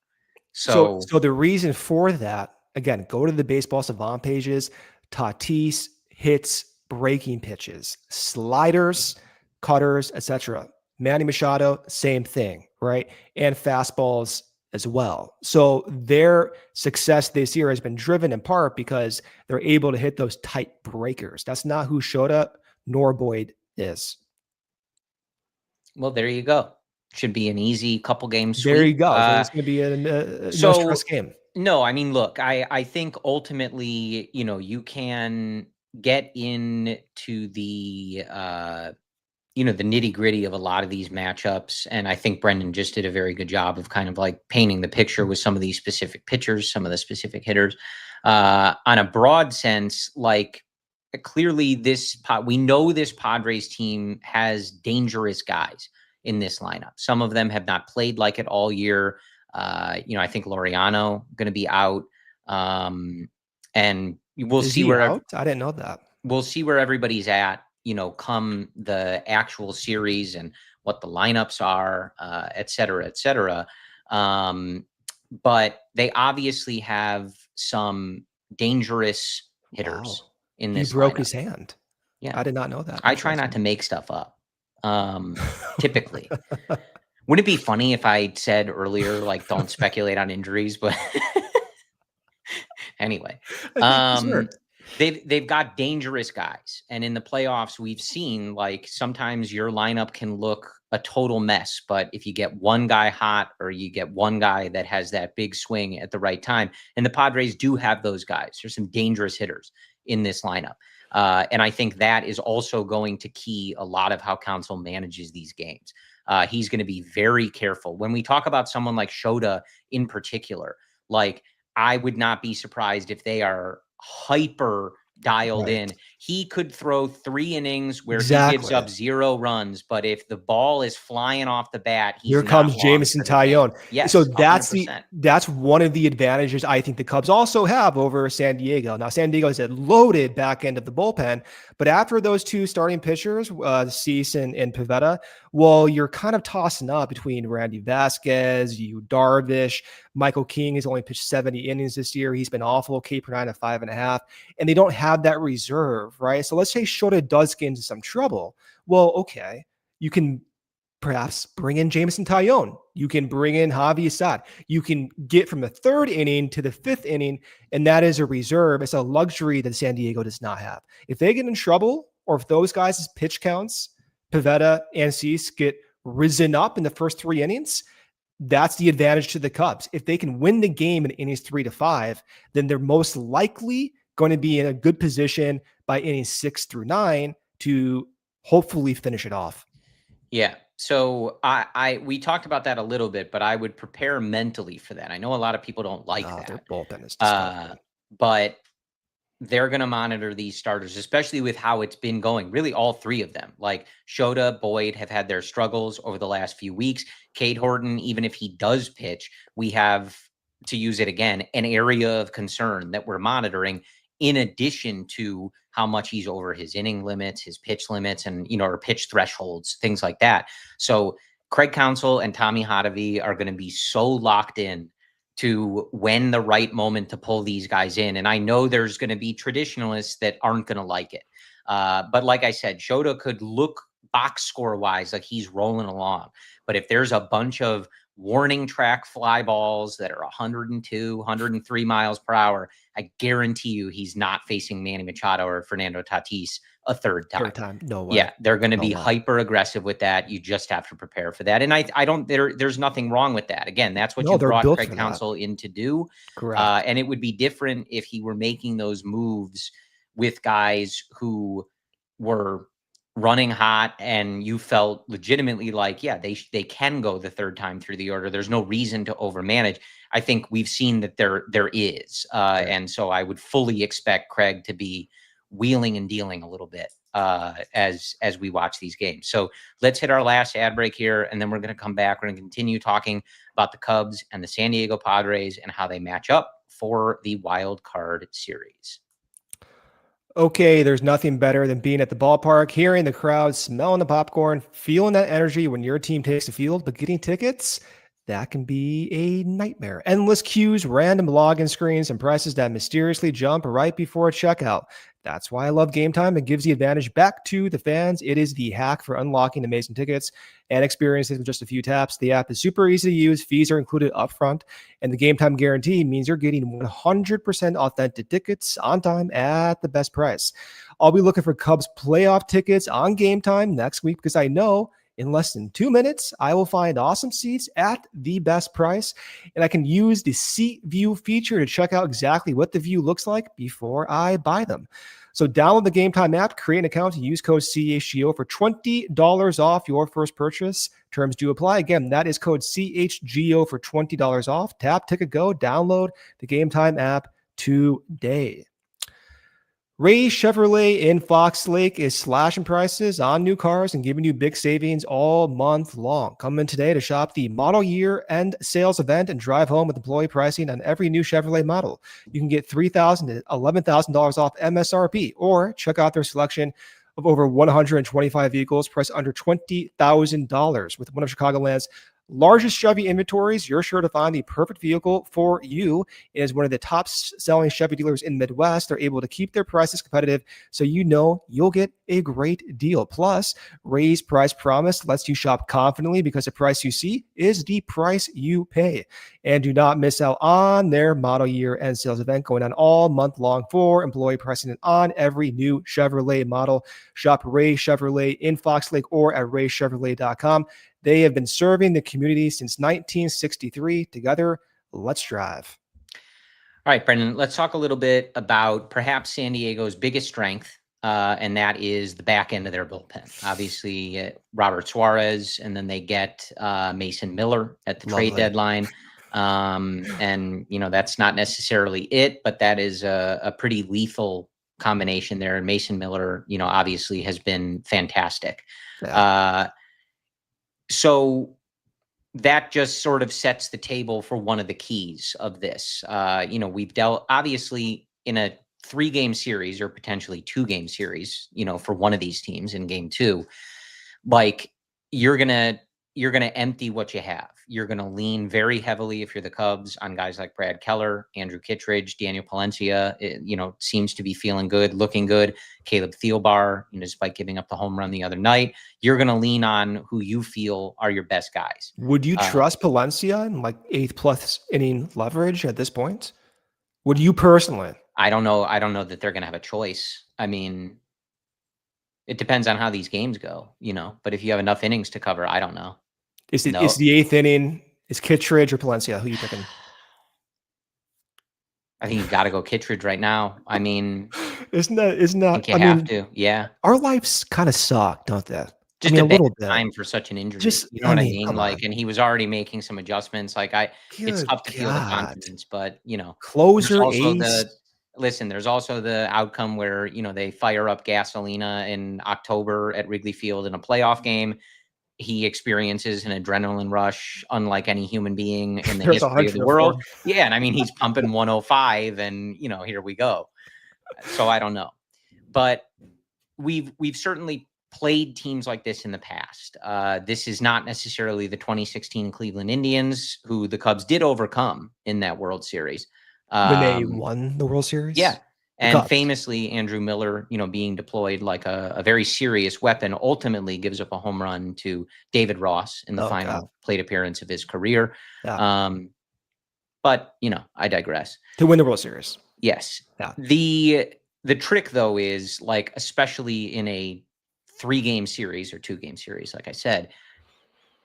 So the reason for that, again, go to the Baseball Savant pages. Tatis hits breaking pitches, sliders, cutters, etc. Manny Machado, same thing, right? And fastballs as well. So their success this year has been driven in part because they're able to hit those tight breakers. That's not who Shota nor Boyd is. Well, there you go. Should be an easy couple games sweep. There you go. So it's going to be a no stress game. No, I mean, look, I think ultimately, you can get into the, the nitty gritty of a lot of these matchups. And I think Brendan just did a very good job of kind of like painting the picture with some of these specific pitchers, some of the specific hitters. On a broad sense, like clearly we know this Padres team has dangerous guys in this lineup. Some of them have not played like it all year. I think Laureano going to be out. And we'll see where I didn't know that. We'll see where everybody's at, come the actual series and what the lineups are, et cetera, et cetera. But they obviously have some dangerous hitters in this. He broke lineup. His hand. Yeah. I did not know that. I try not to make stuff up. Typically. Wouldn't it be funny if I said earlier, like, don't speculate on injuries? But anyway, they've got dangerous guys. And in the playoffs, we've seen like sometimes your lineup can look a total mess. But if you get one guy hot or you get one guy that has that big swing at the right time, and the Padres do have those guys, there's some dangerous hitters in this lineup. And I think that is also going to key a lot of how Counsell manages these games. He's going to be very careful. When we talk about someone like Shota in particular, like I would not be surprised if they are hyper dialed in. He could throw 3 innings where he gives up 0 runs, but if the ball is flying off the bat, here comes Jameson Taillon. Yes, so that's one of the advantages I think the Cubs also have over San Diego. Now, San Diego has a loaded back end of the bullpen, but after those 2 starting pitchers, Cease and Pivetta, well, you're kind of tossing up between Randy Vasquez, Darvish. Michael King has only pitched 70 innings this year. He's been awful. K per 9 at 5.5, and they don't have that reserve, right? So let's say Shota does get into some trouble. Well, okay, you can perhaps bring in Jameson Taillon. You can bring in Javi Assad. You can get from the 3rd inning to the 5th inning, and that is a reserve. It's a luxury that San Diego does not have. If they get in trouble, or if those guys' pitch counts, Pivetta and Cease, get risen up in the first 3 innings, that's the advantage to the Cubs. If they can win the game in innings 3 to 5, then they're most likely going to be in a good position by innings 6 through 9 to hopefully finish it off. Yeah. So we talked about that a little bit, but I would prepare mentally for that. I know a lot of people don't like that. Their bullpen is disgusting. But they're going to monitor these starters, especially with how it's been going. Really, all 3 of them, like Shota, Boyd, have had their struggles over the last few weeks. Cade Horton, even if he does pitch, we have, to use it again, an area of concern that we're monitoring, in addition to how much he's over his inning limits, his pitch limits, and, or pitch thresholds, things like that. So Craig Counsell and Tommy Hotovy are going to be so locked in to when the right moment to pull these guys in. And I know there's going to be traditionalists that aren't going to like it. But like I said, Shota could look box score wise like he's rolling along. But if there's a bunch of warning track fly balls that are 102, 103 miles per hour, I guarantee you he's not facing Manny Machado or Fernando Tatis a third time. No way. Yeah, they're going to be hyper aggressive with that. You just have to prepare for that. And I don't, there's nothing wrong with that. Again, that's what you brought Craig Counsell in to do. Correct. And it would be different if he were making those moves with guys who were running hot and you felt legitimately like, yeah, they can go the third time through the order. There's no reason to overmanage. I think we've seen that there is. And so I would fully expect Craig to be wheeling and dealing a little bit as we watch these games. So let's hit our last ad break here, and then we're going to come back. We're going to continue talking about the Cubs and the San Diego Padres and how they match up for the wild card series. Okay, there's nothing better than being at the ballpark, hearing the crowd, smelling the popcorn, feeling that energy when your team takes the field, but getting tickets, that can be a nightmare. Endless queues, random login screens, and prices that mysteriously jump right before checkout. That's why I love Game Time. It gives the advantage back to the fans. It is the hack for unlocking amazing tickets and experiences with just a few taps. The app is super easy to use. Fees are included upfront, and the Game Time guarantee means you're getting 100% authentic tickets on time at the best price. I'll be looking for Cubs playoff tickets on Game Time next week because I know in less than 2 minutes, I will find awesome seats at the best price, and I can use the seat view feature to check out exactly what the view looks like before I buy them. So download the Game Time app, create an account, and use code CHGO for $20 off your first purchase. Terms do apply. Again, that is code CHGO for $20 off. Tap, Ticket, Go. Download the Game Time app today. Ray Chevrolet in Fox Lake is slashing prices on new cars and giving you big savings all month long. Come in today to shop the model year end sales event and drive home with employee pricing on every new Chevrolet model. You can get $3,000 to $11,000 off MSRP, or check out their selection of over 125 vehicles priced under $20,000. With one of Chicagoland's largest Chevy inventories, you're sure to find the perfect vehicle for you. It is one of the top selling Chevy dealers in the Midwest. They're able to keep their prices competitive, so you know you'll get a great deal. Plus, Ray's Price Promise lets you shop confidently because the price you see is the price you pay. And do not miss out on their model year end sales event going on all month long for employee pricing on every new Chevrolet model. Shop Ray Chevrolet in Fox Lake or at raychevrolet.com. They have been serving the community since 1963. Together, let's drive. All right, Brendan, let's talk a little bit about perhaps San Diego's biggest strength, and that is the back end of their bullpen. Obviously, Robert Suarez, and then they get Mason Miller at the trade deadline. And, that's not necessarily it, but that is a pretty lethal combination there. And Mason Miller, obviously has been fantastic. Yeah. So that just sort of sets the table for one of the keys of this. We've dealt obviously in a 3-game series or potentially 2-game series, for one of these teams in game 2, like you're going to empty what you have. You're going to lean very heavily, if you're the Cubs, on guys like Brad Keller, Andrew Kittredge, Daniel Palencia, seems to be feeling good, looking good. Caleb Thielbar, despite giving up the home run the other night, you're going to lean on who you feel are your best guys. Would you trust Palencia in like 8+ inning leverage at this point? Would you personally? I don't know. I don't know that they're going to have a choice. I mean, it depends on how these games go, but if you have enough innings to cover, I don't know. Is the 8th inning, is Kittredge or Palencia? Who are you picking? I think you've got to go Kittredge right now. I mean, isn't that? I think you have to. Yeah. Our lives kind of suck, don't they? Just a little bit. Time for such an injury. You know what I mean? Like, and he was already making some adjustments. Like it's tough to feel the confidence, but closer. There's also the outcome where, they fire up Gasolina in October at Wrigley Field in a playoff game. He experiences an adrenaline rush unlike any human being in the history of the world. Yeah. And I mean, he's pumping 105 and, here we go. So I don't know. but we've certainly played teams like this in the past. This is not necessarily the 2016 Cleveland Indians, who the Cubs did overcome in that World Series. When they won the World Series? Yeah. The And Cubs. famously, Andrew Miller, being deployed like a very serious weapon, ultimately gives up a home run to David Ross in the final plate appearance of his career. Yeah. But, I digress. To win the World Series. Yes. Yeah. The trick, though, is like, especially in a 3-game series or 2-game series, like I said,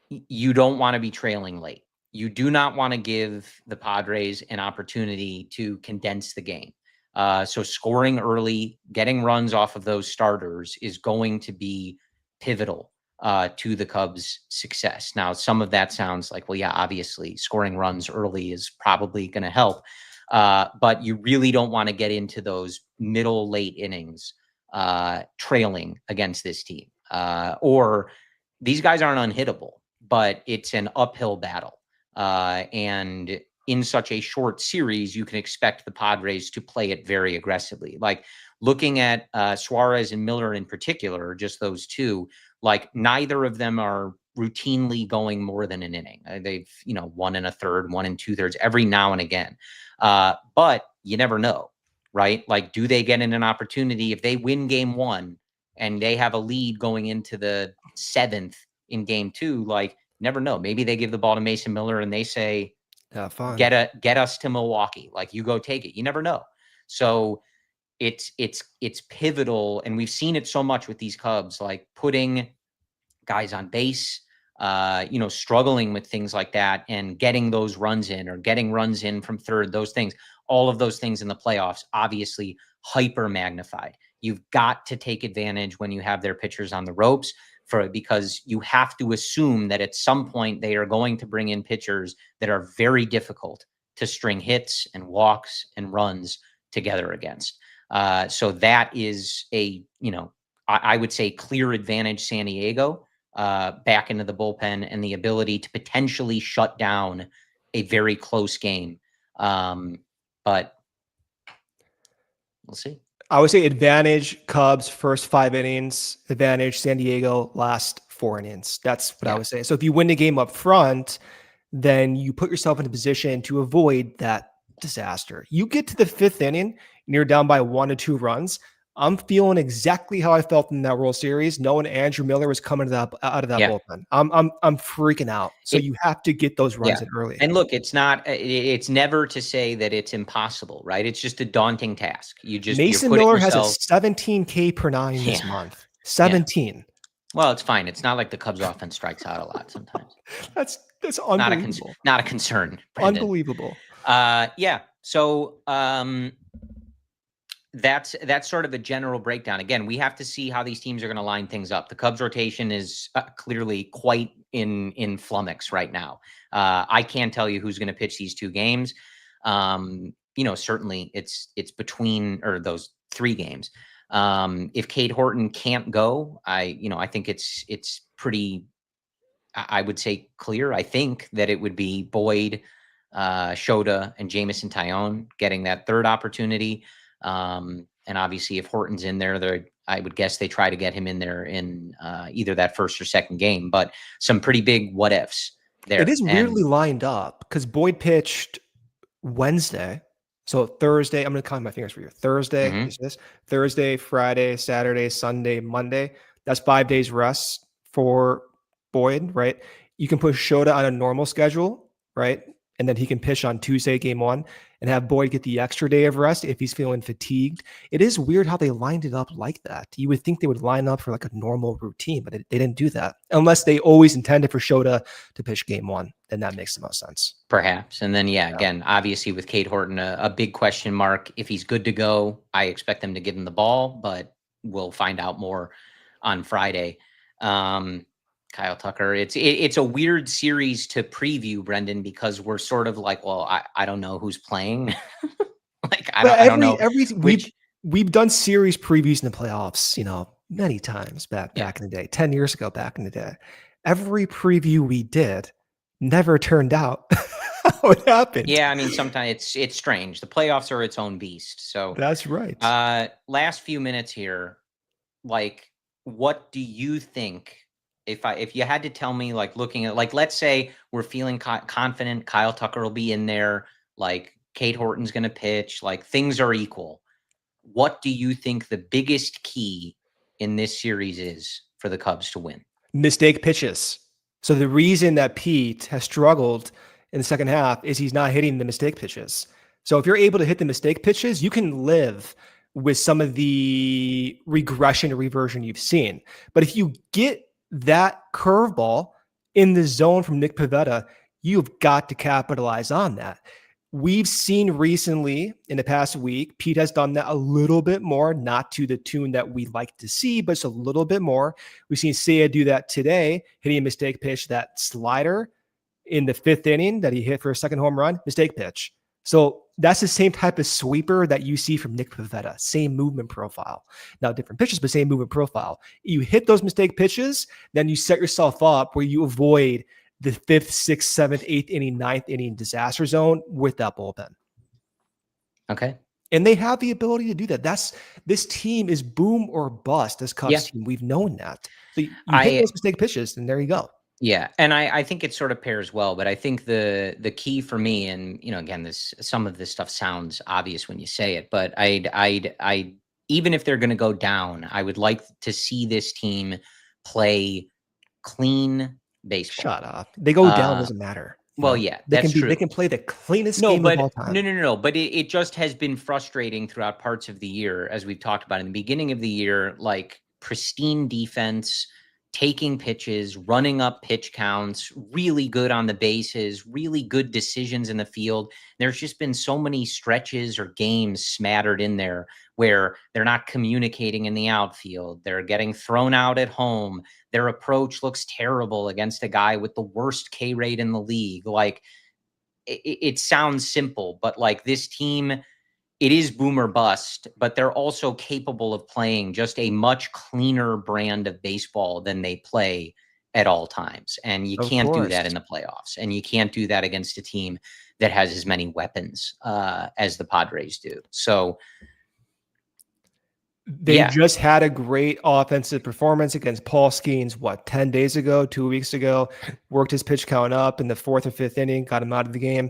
you don't want to be trailing late. You do not want to give the Padres an opportunity to condense the game. So scoring early, getting runs off of those starters is going to be pivotal to the Cubs' success. Now, some of that sounds like, well, yeah, obviously scoring runs early is probably going to help. But you really don't want to get into those middle, late innings trailing against this team. Or these guys aren't unhittable, but it's an uphill battle. And in such a short series, you can expect the Padres to play it very aggressively. Like looking at Suarez and Miller in particular, just those two, like neither of them are routinely going more than an inning. They've, 1 1/3, 1 2/3 every now and again. But you never know, right? Like, do they get in an opportunity if they win game 1 and they have a lead going into the 7th in game 2? Like, never know. Maybe they give the ball to Mason Miller and they say, fine. Get us to Milwaukee. Like, you go take it. You never know. So it's pivotal. And we've seen it so much with these Cubs, like putting guys on base, struggling with things like that and getting those runs in or getting runs in from third, those things, all of those things in the playoffs, obviously hyper magnified. You've got to take advantage when you have their pitchers on the ropes because you have to assume that at some point they are going to bring in pitchers that are very difficult to string hits and walks and runs together against. So that is I would say clear advantage San Diego back into the bullpen and the ability to potentially shut down a very close game. But we'll see. I would say advantage Cubs first 5 innings, advantage San Diego last 4 innings. That's what I would say. So if you win the game up front, then you put yourself in a position to avoid that disaster. You get to the 5th inning and you're down by 1 to 2 runs. I'm feeling exactly how I felt in that World Series, knowing Andrew Miller was coming out of that bullpen. I'm freaking out. So you have to get those runs in early. And look, it's never to say that it's impossible, right? It's just a daunting task. Mason Miller has a 17K per 9 this month. 17. Yeah. Well, it's fine. It's not like the Cubs offense strikes out a lot sometimes. That's unbelievable. Not a concern. Brendan. Unbelievable. So that's sort of a general breakdown. Again, we have to see how these teams are going to line things up. The Cubs rotation is clearly quite in flummox right now. I can't tell you who's going to pitch these 2 games. Certainly it's between those 3 games. If Cade Horton can't go, I think it's pretty, I would say clear. I think that it would be Boyd, Shota, and Jamison Tyone getting that 3rd opportunity. And obviously if Horton's in there, I would guess they try to get him in there in either that 1st or 2nd game, but some pretty big what ifs there. It is weirdly lined up because Boyd pitched Wednesday. So Thursday, I'm going to count my fingers for you. Thursday, Thursday, Friday, Saturday, Sunday, Monday. That's 5 days rest for Boyd, right? You can put Shota on a normal schedule, right? And then he can pitch on Tuesday, game 1, and have Boyd get the extra day of rest if he's feeling fatigued. It is weird how they lined it up like that. You would think they would line up for like a normal routine, but they didn't do that. Unless they always intended for Shota to pitch game 1. Then that makes the most sense. Perhaps. And then, again, obviously with Cade Horton, a big question mark. If he's good to go, I expect them to give him the ball, but we'll find out more on Friday. Kyle Tucker. It's a weird series to preview, Brendan, because we're sort of like, well, I don't know who's playing. I don't know. We've done series previews in the playoffs, many times back in the day, 10 years ago, back in the day. Every preview we did never turned out how it happened. Yeah, I mean, sometimes it's strange. The playoffs are its own beast. So, That's right. last few minutes here, like, what do you think? If you had to tell me, like, looking at, like, let's say we're feeling confident, Kyle Tucker will be in there, like Cade Horton's going to pitch, like things are equal. What do you think the biggest key in this series is for the Cubs to win? Mistake pitches. So the reason that Pete has struggled in the second half is he's not hitting the mistake pitches. So if you're able to hit the mistake pitches, you can live with some of the regression or reversion you've seen. But if you get that curveball in the zone from Nick Pivetta, you've got to capitalize on that. We've seen recently in the past week, Pete has done that a little bit more, not to the tune that we like to see, but just a little bit more. We've seen Seiya do that today, hitting a mistake pitch, that slider in the 5th inning that he hit for a second home run, mistake pitch. So that's the same type of sweeper that you see from Nick Pivetta, same movement profile. Now, different pitches, but same movement profile. You hit those mistake pitches, then you set yourself up where you avoid the 5th, 6th, 7th, 8th inning, 9th inning disaster zone with that bullpen. Okay. And they have the ability to do that. This team is boom or bust, this Cubs team. We've known that. So you hit those mistake pitches, and there you go. Yeah, and I think it sort of pairs well, but I think the key for me, and again, some of this stuff sounds obvious when you say it, but I even if they're going to go down, I would like to see this team play clean baseball. Shut up. They go down, doesn't matter. Well, yeah, that's true. They can play the cleanest game of all time. No. But it just has been frustrating throughout parts of the year, as we've talked about in the beginning of the year, like pristine defense, taking pitches, running up pitch counts, really good on the bases, really good decisions in the field. There's just been so many stretches or games smattered in there where they're not communicating in the outfield. They're getting thrown out at home. Their approach looks terrible against a guy with the worst K rate in the league. Like, it sounds simple, but like this team, it is boom or bust, but they're also capable of playing just a much cleaner brand of baseball than they play at all times. And you can't do that in the playoffs. And you can't do that against a team that has as many weapons as the Padres do. So they just had a great offensive performance against Paul Skeens, 10 days ago, 2 weeks ago, worked his pitch count up in the 4th or 5th inning, got him out of the game.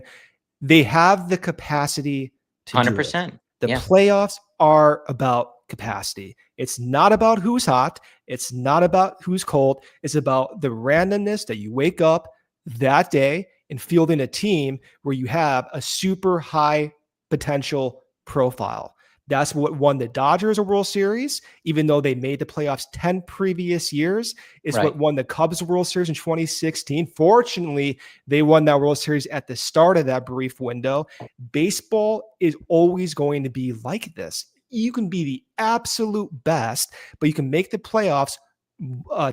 They have the capacity to 100%. The playoffs are about capacity. It's not about who's hot. It's not about who's cold. It's about the randomness that you wake up that day and fielding a team where you have a super high potential profile. That's what won the Dodgers a World Series, even though they made the playoffs 10 previous years. It's what won the Cubs World Series in 2016. Fortunately, they won that World Series at the start of that brief window. Baseball is always going to be like this. You can be the absolute best, but you can make the playoffs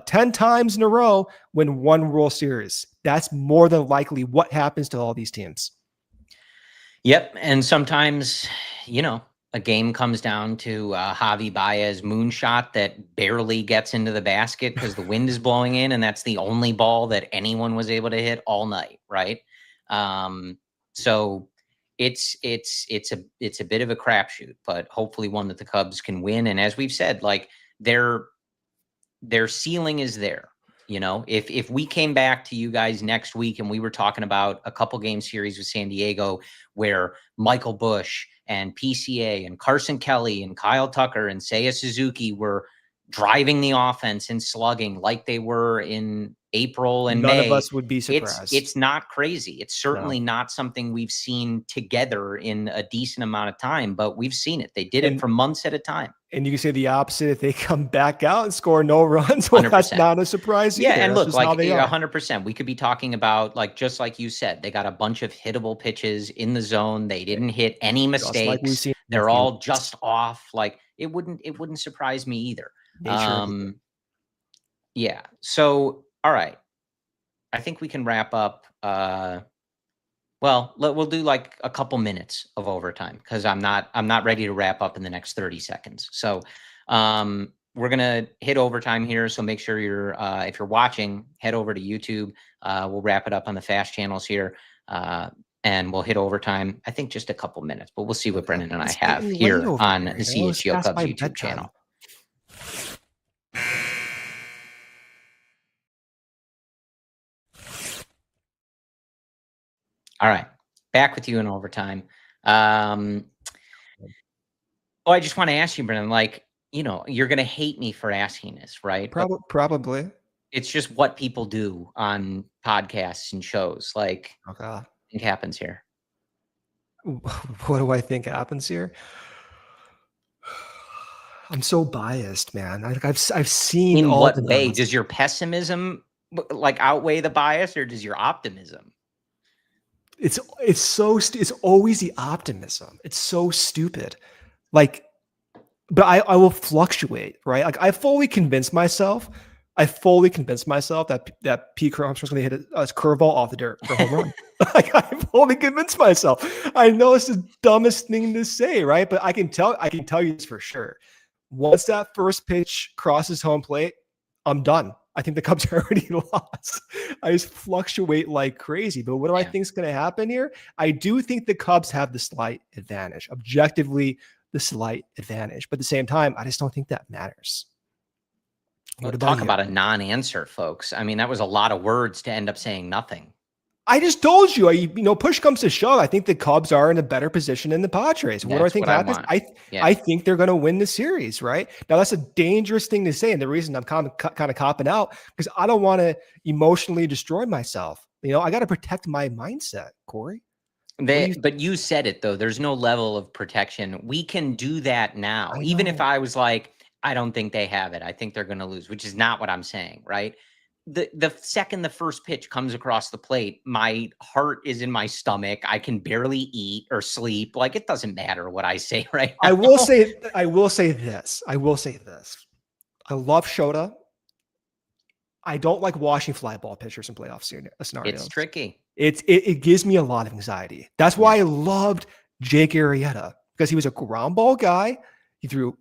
10 times in a row, win one World Series. That's more than likely what happens to all these teams. Yep. And sometimes, a game comes down to Javi Baez moonshot that barely gets into the basket because the wind is blowing in, and that's the only ball that anyone was able to hit all night, right? So it's a bit of a crapshoot, but hopefully one that the Cubs can win. And as we've said, like their ceiling is there. If we came back to you guys next week and we were talking about a couple game series with San Diego where Michael Busch and PCA and Carson Kelly and Kyle Tucker and Seiya Suzuki were driving the offense and slugging like they were in April and May. None of us would be surprised. It's not crazy. It's certainly not something we've seen together in a decent amount of time, but we've seen it. They did it for months at a time. And you can say the opposite if they come back out and score no runs. Well, 100%. That's not a surprise either. Yeah, and look, like 100%. We could be talking about, like, just like you said, they got a bunch of hittable pitches in the zone. They didn't hit any mistakes. Like they're all just off. Like it wouldn't surprise me either. Yeah. So, all right. I think we can wrap up. Well, we'll do like a couple minutes of overtime because I'm not ready to wrap up in the next 30 seconds. So we're going to hit overtime here. So make sure if you're watching, head over to YouTube. We'll wrap it up on the fast channels here. and we'll hit overtime. I think just a couple minutes, but we'll see what Brennan and I It's have getting late here over on here, the you know? It's CHGO past Cubs my YouTube bedtime. channel. All right, back with you in overtime. I just want to ask you, Brennan, like, you're going to hate me for asking this, right? But Probably. it's just what people do on podcasts and shows. Like, Oh God. what do you think happens here? What do I think happens here? I'm so biased, man. I've seen In all what the way? nonsense. Does your pessimism like outweigh the bias, or does your optimism? It's it's always the optimism. It's so stupid. Like, but I will fluctuate, right? Like I fully convinced myself that Pete Crow-Armstrong's going to hit a curveball off the dirt for a home run. Like I fully convinced myself. I know it's the dumbest thing to say, right? But I can tell you this for sure. Once that first pitch crosses home plate, I'm done. I think the Cubs are already lost. I just fluctuate like crazy. But what do I think is going to happen here? I do think the Cubs have the slight advantage. Objectively, the slight advantage. But at the same time, I just don't think that matters. What about Talk you? about a non-answer, folks. I mean, that was a lot of words to end up saying nothing. I just told you, push comes to shove. I think the Cubs are in a better position than the Padres. What do I think happens? I think they're going to win the series, right? Now, that's a dangerous thing to say. And the reason I'm kind of copping out, because I don't want to emotionally destroy myself. I got to protect my mindset, Corey. But you said it, though. There's no level of protection. We can do that now. Even if I was like, I don't think they have it, I think they're going to lose, which is not what I'm saying, right? The second the first pitch comes across the plate, my heart is in my stomach. I can barely eat or sleep. Like, it doesn't matter what I say right now. I will say this. I love Shota. I don't like watching fly ball pitchers in playoff scenarios. It's tricky. It gives me a lot of anxiety. That's why I loved Jake Arrieta, because he was a ground ball guy. He threw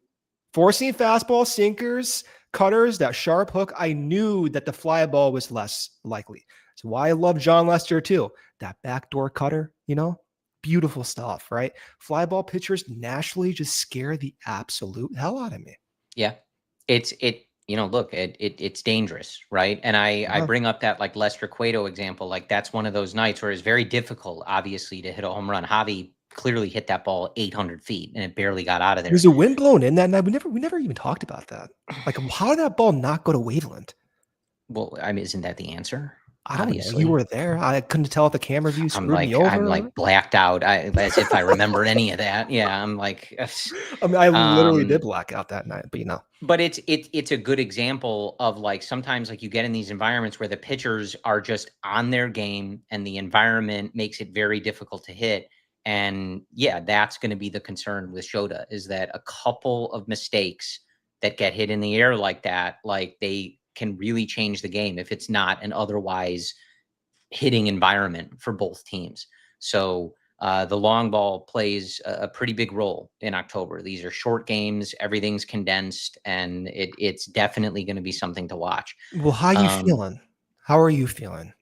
four-seam fastball, sinkers, cutters, that sharp hook. I knew that the fly ball was less likely. That's why I love John Lester too. That backdoor cutter, beautiful stuff, right? Fly ball pitchers naturally just scare the absolute hell out of me. Yeah. Look, it's dangerous, right? And I bring up that like Lester Cueto example. Like, that's one of those nights where it's very difficult, obviously, to hit a home run. Javi clearly hit that ball 800 feet and it barely got out of there. Was the wind blown in that night? We never even talked about that. Like, how did that ball not go to Waveland? Well, I mean, isn't that the answer? I don't know. You were there. I couldn't tell if the camera view screwed me over. I'm like blacked out, as if I remember any of that. Yeah, I'm like, I mean, I literally did black out that night, but But it's a good example of, like, sometimes, like, you get in these environments where the pitchers are just on their game and the environment makes it very difficult to hit. And yeah, that's going to be the concern with Shota, is that a couple of mistakes that get hit in the air like that, like, they can really change the game if it's not an otherwise hitting environment for both teams. So the long ball plays a pretty big role in October. These are short games, everything's condensed, and it's definitely going to be something to watch. Well, how are you feeling? How are you feeling?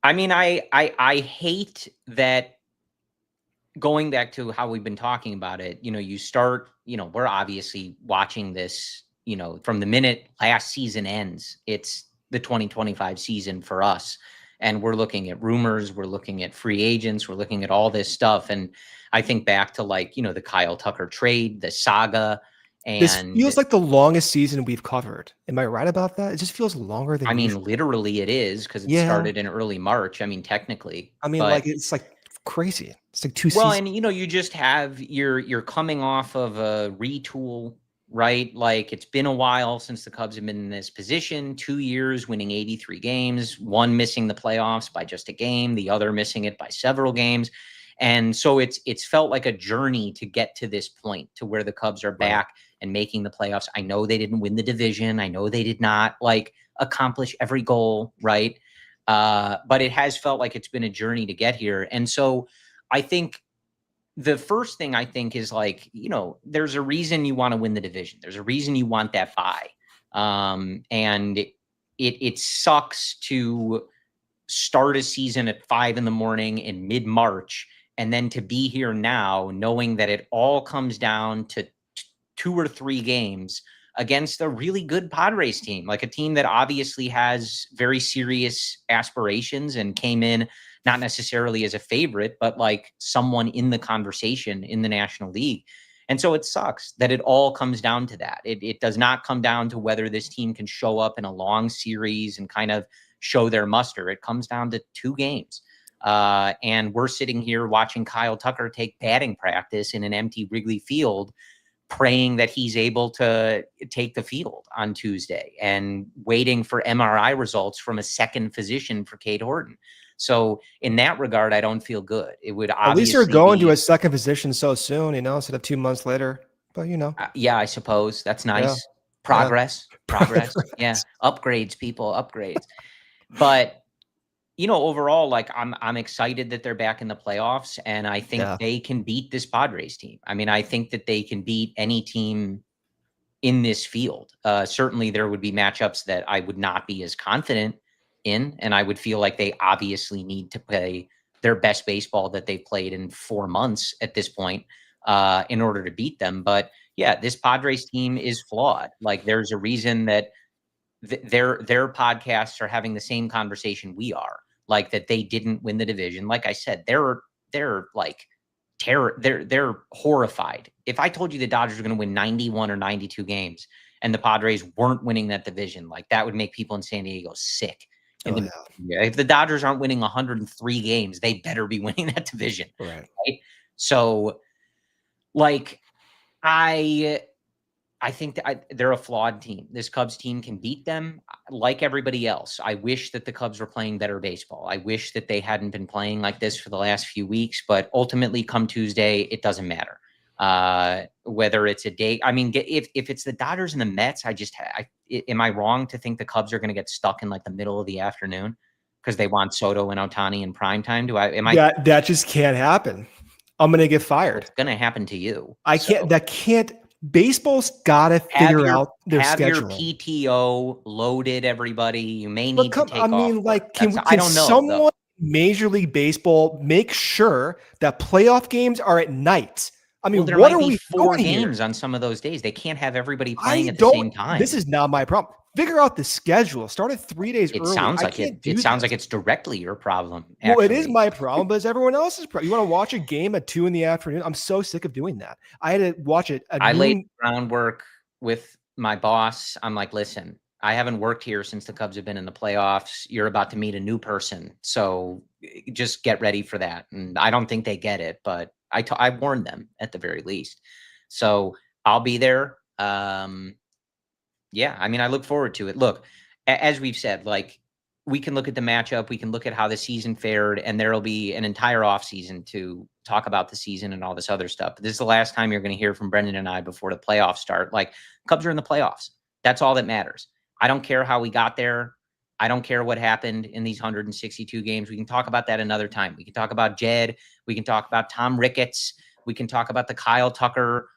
I mean, I hate that. Going back to how we've been talking about it, you start, we're obviously watching this, from the minute last season ends. It's the 2025 season for us. And we're looking at rumors, we're looking at free agents, we're looking at all this stuff. And I think back to, like, the Kyle Tucker trade, the saga. And this feels like the longest season we've covered. Am I right about that? It just feels longer than usual. Literally it is, because it started in early March. I mean, technically. Like, it's like crazy. It's like 2 seasons. Well, and you just have you're coming off of a retool, right? Like, it's been a while since the Cubs have been in this position. 2 years winning 83 games, one missing the playoffs by just a game, the other missing it by several games. And so it's felt like a journey to get to this point, to where the Cubs are back and making the playoffs. I know they didn't win the division. I know they did not, like, accomplish every goal, right? But it has felt like it's been a journey to get here. And so I think the first thing I think is, like, there's a reason you want to win the division. There's a reason you want that bye. And it sucks to start a season at 5 a.m. in mid-March, and then to be here now knowing that it all comes down to 2 or 3 games against a really good Padres team, like a team that obviously has very serious aspirations and came in not necessarily as a favorite, but like someone in the conversation in the National League. And so it sucks that it all comes down to that. It does not come down to whether this team can show up in a long series and kind of show their muster. It comes down to 2 games. And we're sitting here watching Kyle Tucker take batting practice in an empty Wrigley Field, praying that he's able to take the field on Tuesday and waiting for MRI results from a second physician for Cade Horton. So in that regard, I don't feel good. It would obviously At least you're going to a second position so soon, instead of 2 months later. But yeah, I suppose that's nice. Yeah. Progress. Yeah, upgrades, people, upgrades. But overall, like I'm excited that they're back in the playoffs, and I think they can beat this Padres team. I mean, I think that they can beat any team in this field. Certainly, there would be matchups that I would not be as confident in, and I would feel like they obviously need to play their best baseball that they've played in 4 months at this point in order to beat them. But yeah, this Padres team is flawed. Like, there's a reason that their podcasts are having the same conversation we are, like that they didn't win the division. Like I said, they're like terror. They're horrified. If I told you the Dodgers are going to win 91 or 92 games and the Padres weren't winning that division, like that would make people in San Diego sick. If the Dodgers aren't winning 103 games, they better be winning that division. Right? So like, I think that they're a flawed team. This Cubs team can beat them like everybody else. I wish that the Cubs were playing better baseball. I wish that they hadn't been playing like this for the last few weeks, but ultimately come Tuesday, it doesn't matter. Whether it's a day, I mean, if it's the Dodgers and the Mets, am I wrong to think the Cubs are going to get stuck in like the middle of the afternoon because they want Soto and Ohtani in prime time? That just can't happen. I'm going to get fired. It's going to happen to you. That can't. Baseball's got to figure out their schedule. Have your PTO loaded, everybody. You may need to take off. I mean, like, can someone Major League Baseball make sure that playoff games are at night? I mean, there what might are we 4 doing games here? on some of those days? They can't have everybody playing at the same time. This is not my problem. Figure out the schedule. Start it 3 days early. It sounds like it's directly your problem. Actually. Well, it is my problem, but it's everyone else's problem. You want to watch a game at 2 p.m? I'm so sick of doing that. I had to watch it. I laid groundwork with my boss. I'm like, listen, I haven't worked here since the Cubs have been in the playoffs. You're about to meet a new person, so just get ready for that. And I don't think they get it, but I warned them at the very least. So I'll be there. Yeah, I mean, I look forward to it. Look, as we've said, like, we can look at the matchup, we can look at how the season fared, and there'll be an entire offseason to talk about the season and all this other stuff. But this is the last time you're going to hear from Brendan and I before the playoffs start. Like, Cubs are in the playoffs. That's all that matters. I don't care how we got there. I don't care what happened in these 162 games. We can talk about that another time. We can talk about Jed. We can talk about Tom Ricketts. We can talk about the Kyle Tucker,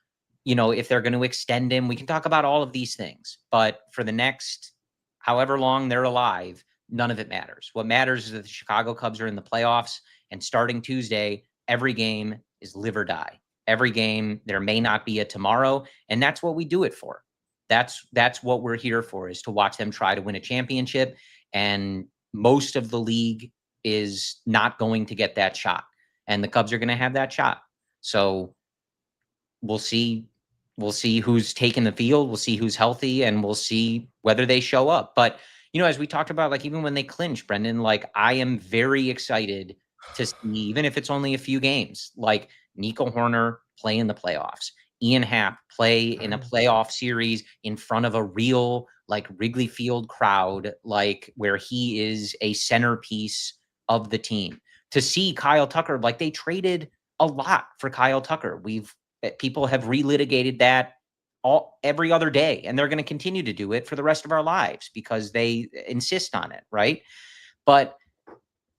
if they're going to extend him. We can talk about all of these things. But for the next however long they're alive, none of it matters. What matters is that the Chicago Cubs are in the playoffs, and starting Tuesday, every game is live or die. Every game, there may not be a tomorrow, and that's what we do it for. That's what we're here for, is to watch them try to win a championship, and most of the league is not going to get that shot, and the Cubs are going to have that shot. So we'll see. We'll see who's taking the field. We'll see who's healthy, and we'll see whether they show up. But, as we talked about, like, even when they clinch, Brendan, like, I am very excited to see, even if it's only a few games, like Nico Horner play in the playoffs, Ian Happ play in a playoff series in front of a real, like, Wrigley Field crowd, like, where he is a centerpiece of the team. To see Kyle Tucker, like, they traded a lot for Kyle Tucker. People have relitigated that every other day, and they're going to continue to do it for the rest of our lives because they insist on it, right? But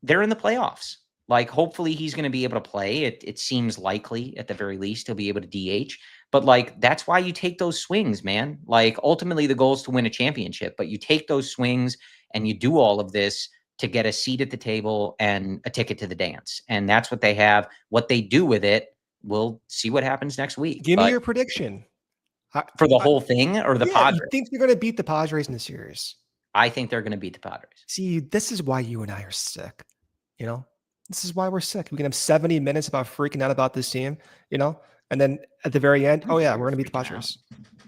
they're in the playoffs. Like, hopefully he's going to be able to play. It seems likely, at the very least, he'll be able to DH. But, like, that's why you take those swings, man. Like, ultimately the goal is to win a championship, but you take those swings and you do all of this to get a seat at the table and a ticket to the dance. And that's what they have. What they do with it, we'll see what happens next week. Give me your prediction. For the whole thing or the Padres? You think you're going to beat the Padres in the series? I think they're going to beat the Padres. See, this is why you and I are sick. You know, this is why we're sick. We can have 70 minutes about freaking out about this team, you know, and then at the very end, oh yeah, we're going to beat the Padres.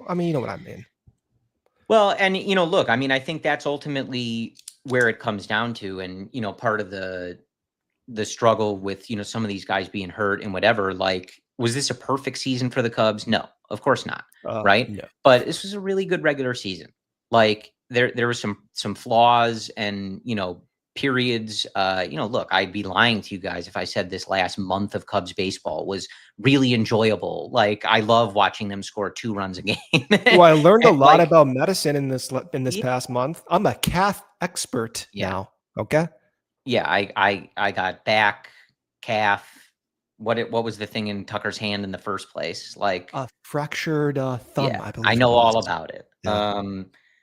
I mean, you know what I mean. Well, and, you know, look, I mean, I think that's ultimately where it comes down to. And, you know, part of the struggle with, you know, some of these guys being hurt and whatever, like, was this a perfect season for the Cubs? No, of course not. Right. No. But this was a really good regular season. Like there was some flaws and, you know, periods. You know, look, I'd be lying to you guys if I said this last month of Cubs baseball was really enjoyable. Like, I love watching them score 2 runs a game. Well, I learned a lot about medicine in this past month. I'm a calf expert now. Okay. Yeah, I got back, calf. What was the thing in Tucker's hand in the first place? Like a fractured thumb. Yeah, I believe I know all about it. Yeah.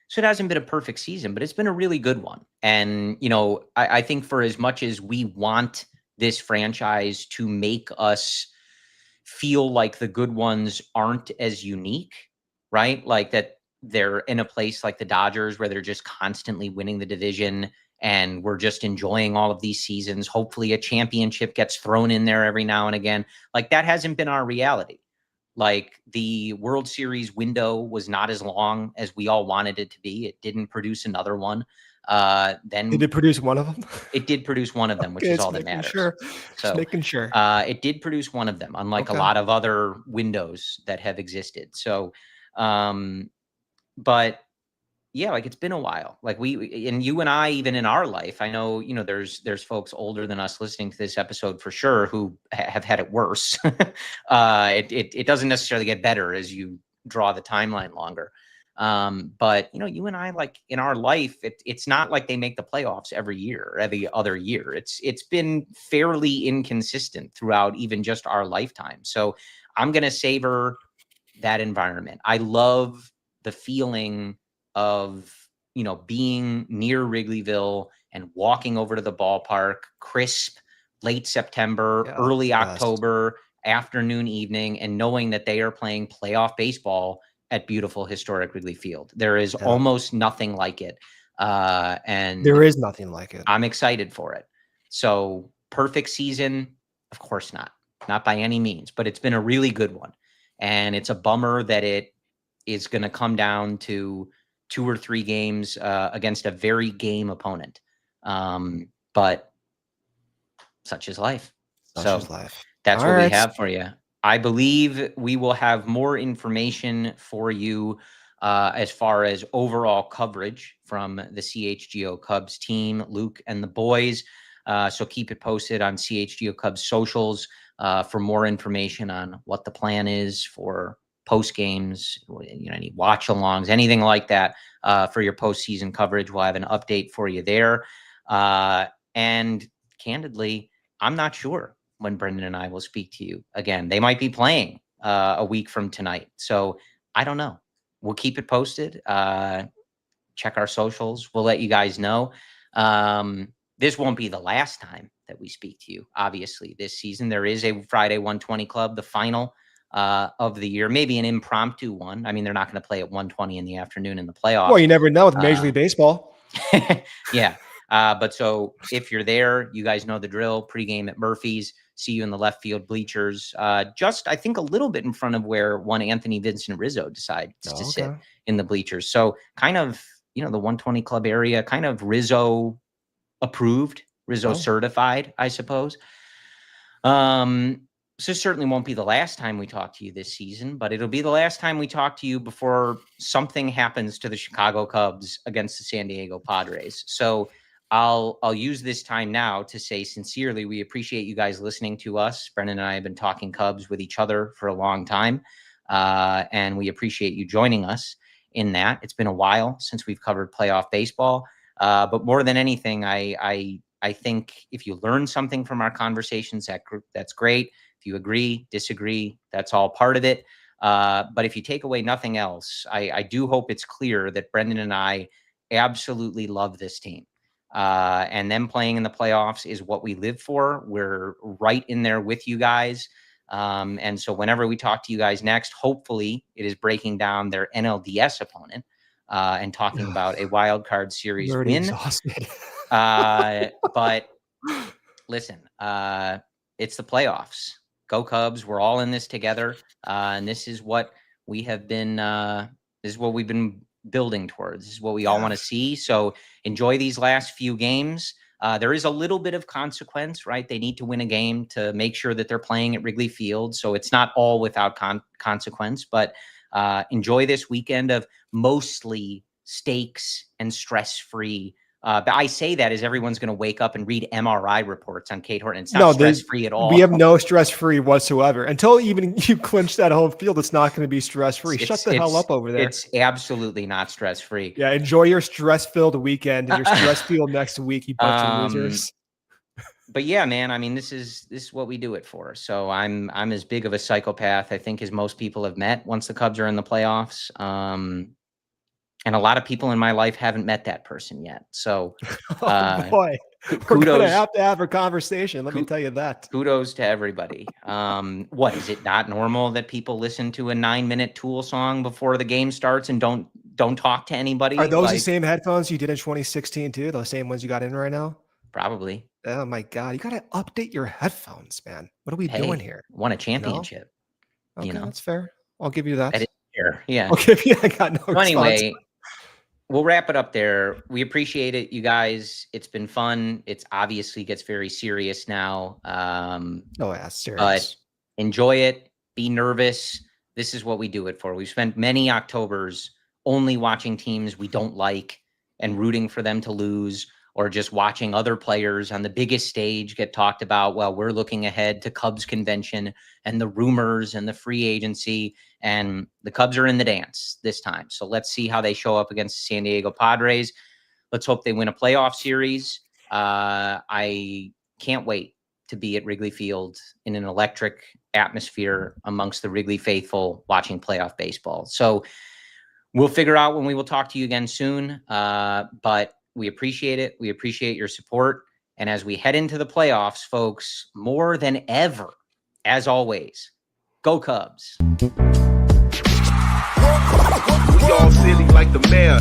So it hasn't been a perfect season, but it's been a really good one. And, you know, I think for as much as we want this franchise to make us feel like the good ones aren't as unique, right? Like that they're in a place like the Dodgers where they're just constantly winning the division and we're just enjoying all of these seasons. Hopefully a championship gets thrown in there every now and again. Like, that hasn't been our reality. Like, the World Series window was not as long as we all wanted it to be. It didn't produce another one. Then did it produce one of them? It did produce one of them, which is all that matters. Sure. So just making sure. It did produce one of them, unlike a lot of other windows that have existed. So, but yeah, like, it's been a while. Like, and you and I, even in our life, I know, you know, there's folks older than us listening to this episode for sure who have had it worse. It doesn't necessarily get better as you draw the timeline longer. But, you know, you and I, like, in our life, it's not like they make the playoffs every year or every other year. It's been fairly inconsistent throughout even just our lifetime. So I'm going to savor that environment. I love the feeling of, you know, being near Wrigleyville and walking over to the ballpark, crisp, late September, early October, afternoon, evening, and knowing that they are playing playoff baseball at beautiful historic Wrigley Field. There is almost nothing like it. And there is nothing like it. I'm excited for it. So, perfect season? Of course not by any means, but it's been a really good one. And it's a bummer that it is going to come down to 2 or 3 games against a very game opponent. But such is life. That's what we have for you. I believe we will have more information for you as far as overall coverage from the CHGO Cubs team, Luke and the boys. So keep it posted on CHGO Cubs socials for more information on what the plan is for post games, you know, any watch alongs, anything like that for your postseason coverage. We'll have an update for you there. And candidly, I'm not sure when Brendan and I will speak to you again. They might be playing a week from tonight. So I don't know. We'll keep it posted. Check our socials. We'll let you guys know. This won't be the last time that we speak to you. Obviously, this season, there is a Friday 120 Club, the final of the year, maybe an impromptu one. I mean, they're not going to play at 1:20 in the afternoon in the playoffs. Well, you never know with Major League Baseball. Yeah. But so if you're there, you guys know the drill. Pregame at Murphy's. See you in the left field bleachers. Just, I think, a little bit in front of where one Anthony Vincent Rizzo decides to sit in the bleachers. So kind of, you know, the 120 Club area, kind of Rizzo approved, Rizzo certified, I suppose. So certainly won't be the last time we talk to you this season, but it'll be the last time we talk to you before something happens to the Chicago Cubs against the San Diego Padres. So I'll use this time now to say sincerely, we appreciate you guys listening to us. Brendan and I have been talking Cubs with each other for a long time, and we appreciate you joining us in that. It's been a while since we've covered playoff baseball, but more than anything, I think if you learn something from our conversations, that's great. If you agree, disagree, that's all part of it. But if you take away nothing else, I do hope it's clear that Brendan and I absolutely love this team. And them playing in the playoffs is what we live for. We're right in there with you guys. And so whenever we talk to you guys next, hopefully it is breaking down their NLDS opponent and talking about a wild card series I'm already win. exhausted. But listen, it's the playoffs. Go Cubs. We're all in this together. And this is what we have been, this is what we've been building towards. This is what we all want to see. So enjoy these last few games. There is a little bit of consequence, right? They need to win a game to make sure that they're playing at Wrigley Field. So it's not all without consequence, but enjoy this weekend of mostly stakes and stress-free. But I say that as everyone's going to wake up and read MRI reports on Cade Horton. It's not stress-free at all. We have no stress-free whatsoever. Until even you clinch that home field, it's not going to be stress-free. Shut the hell up over there. It's absolutely not stress-free. Yeah, enjoy your stress-filled weekend and your stress-filled next week, you bunch of losers. But yeah, man, I mean, this is what we do it for. So I'm as big of a psychopath, I think, as most people have met once the Cubs are in the playoffs. And a lot of people in my life haven't met that person yet. So, boy, we're going to have a conversation. Let me tell you that. Kudos to everybody. What, is it not normal that people listen to a 9-minute Tool song before the game starts and don't talk to anybody? Are those the same headphones you did in 2016 too? Those same ones you got in right now? Probably. Oh my God. You got to update your headphones, man. What are we doing here? Won a championship. Okay, that's fair. I'll give you that. That is fair. Yeah. I'll give you, I got no so anyway, we'll wrap it up there. We appreciate it, you guys. It's been fun. It's obviously gets very serious now. Serious. But enjoy it. Be nervous. This is what we do it for. We've spent many Octobers only watching teams we don't like and rooting for them to lose, or just watching other players on the biggest stage get talked about while we're looking ahead to Cubs convention and the rumors and the free agency. And the Cubs are in the dance this time. So let's see how they show up against the San Diego Padres. Let's hope they win a playoff series. I can't wait to be at Wrigley Field in an electric atmosphere amongst the Wrigley faithful watching playoff baseball. So we'll figure out when we will talk to you again soon. But we appreciate it. We appreciate your support. And as we head into the playoffs, folks, more than ever, as always, go Cubs. We all silly like the mayor.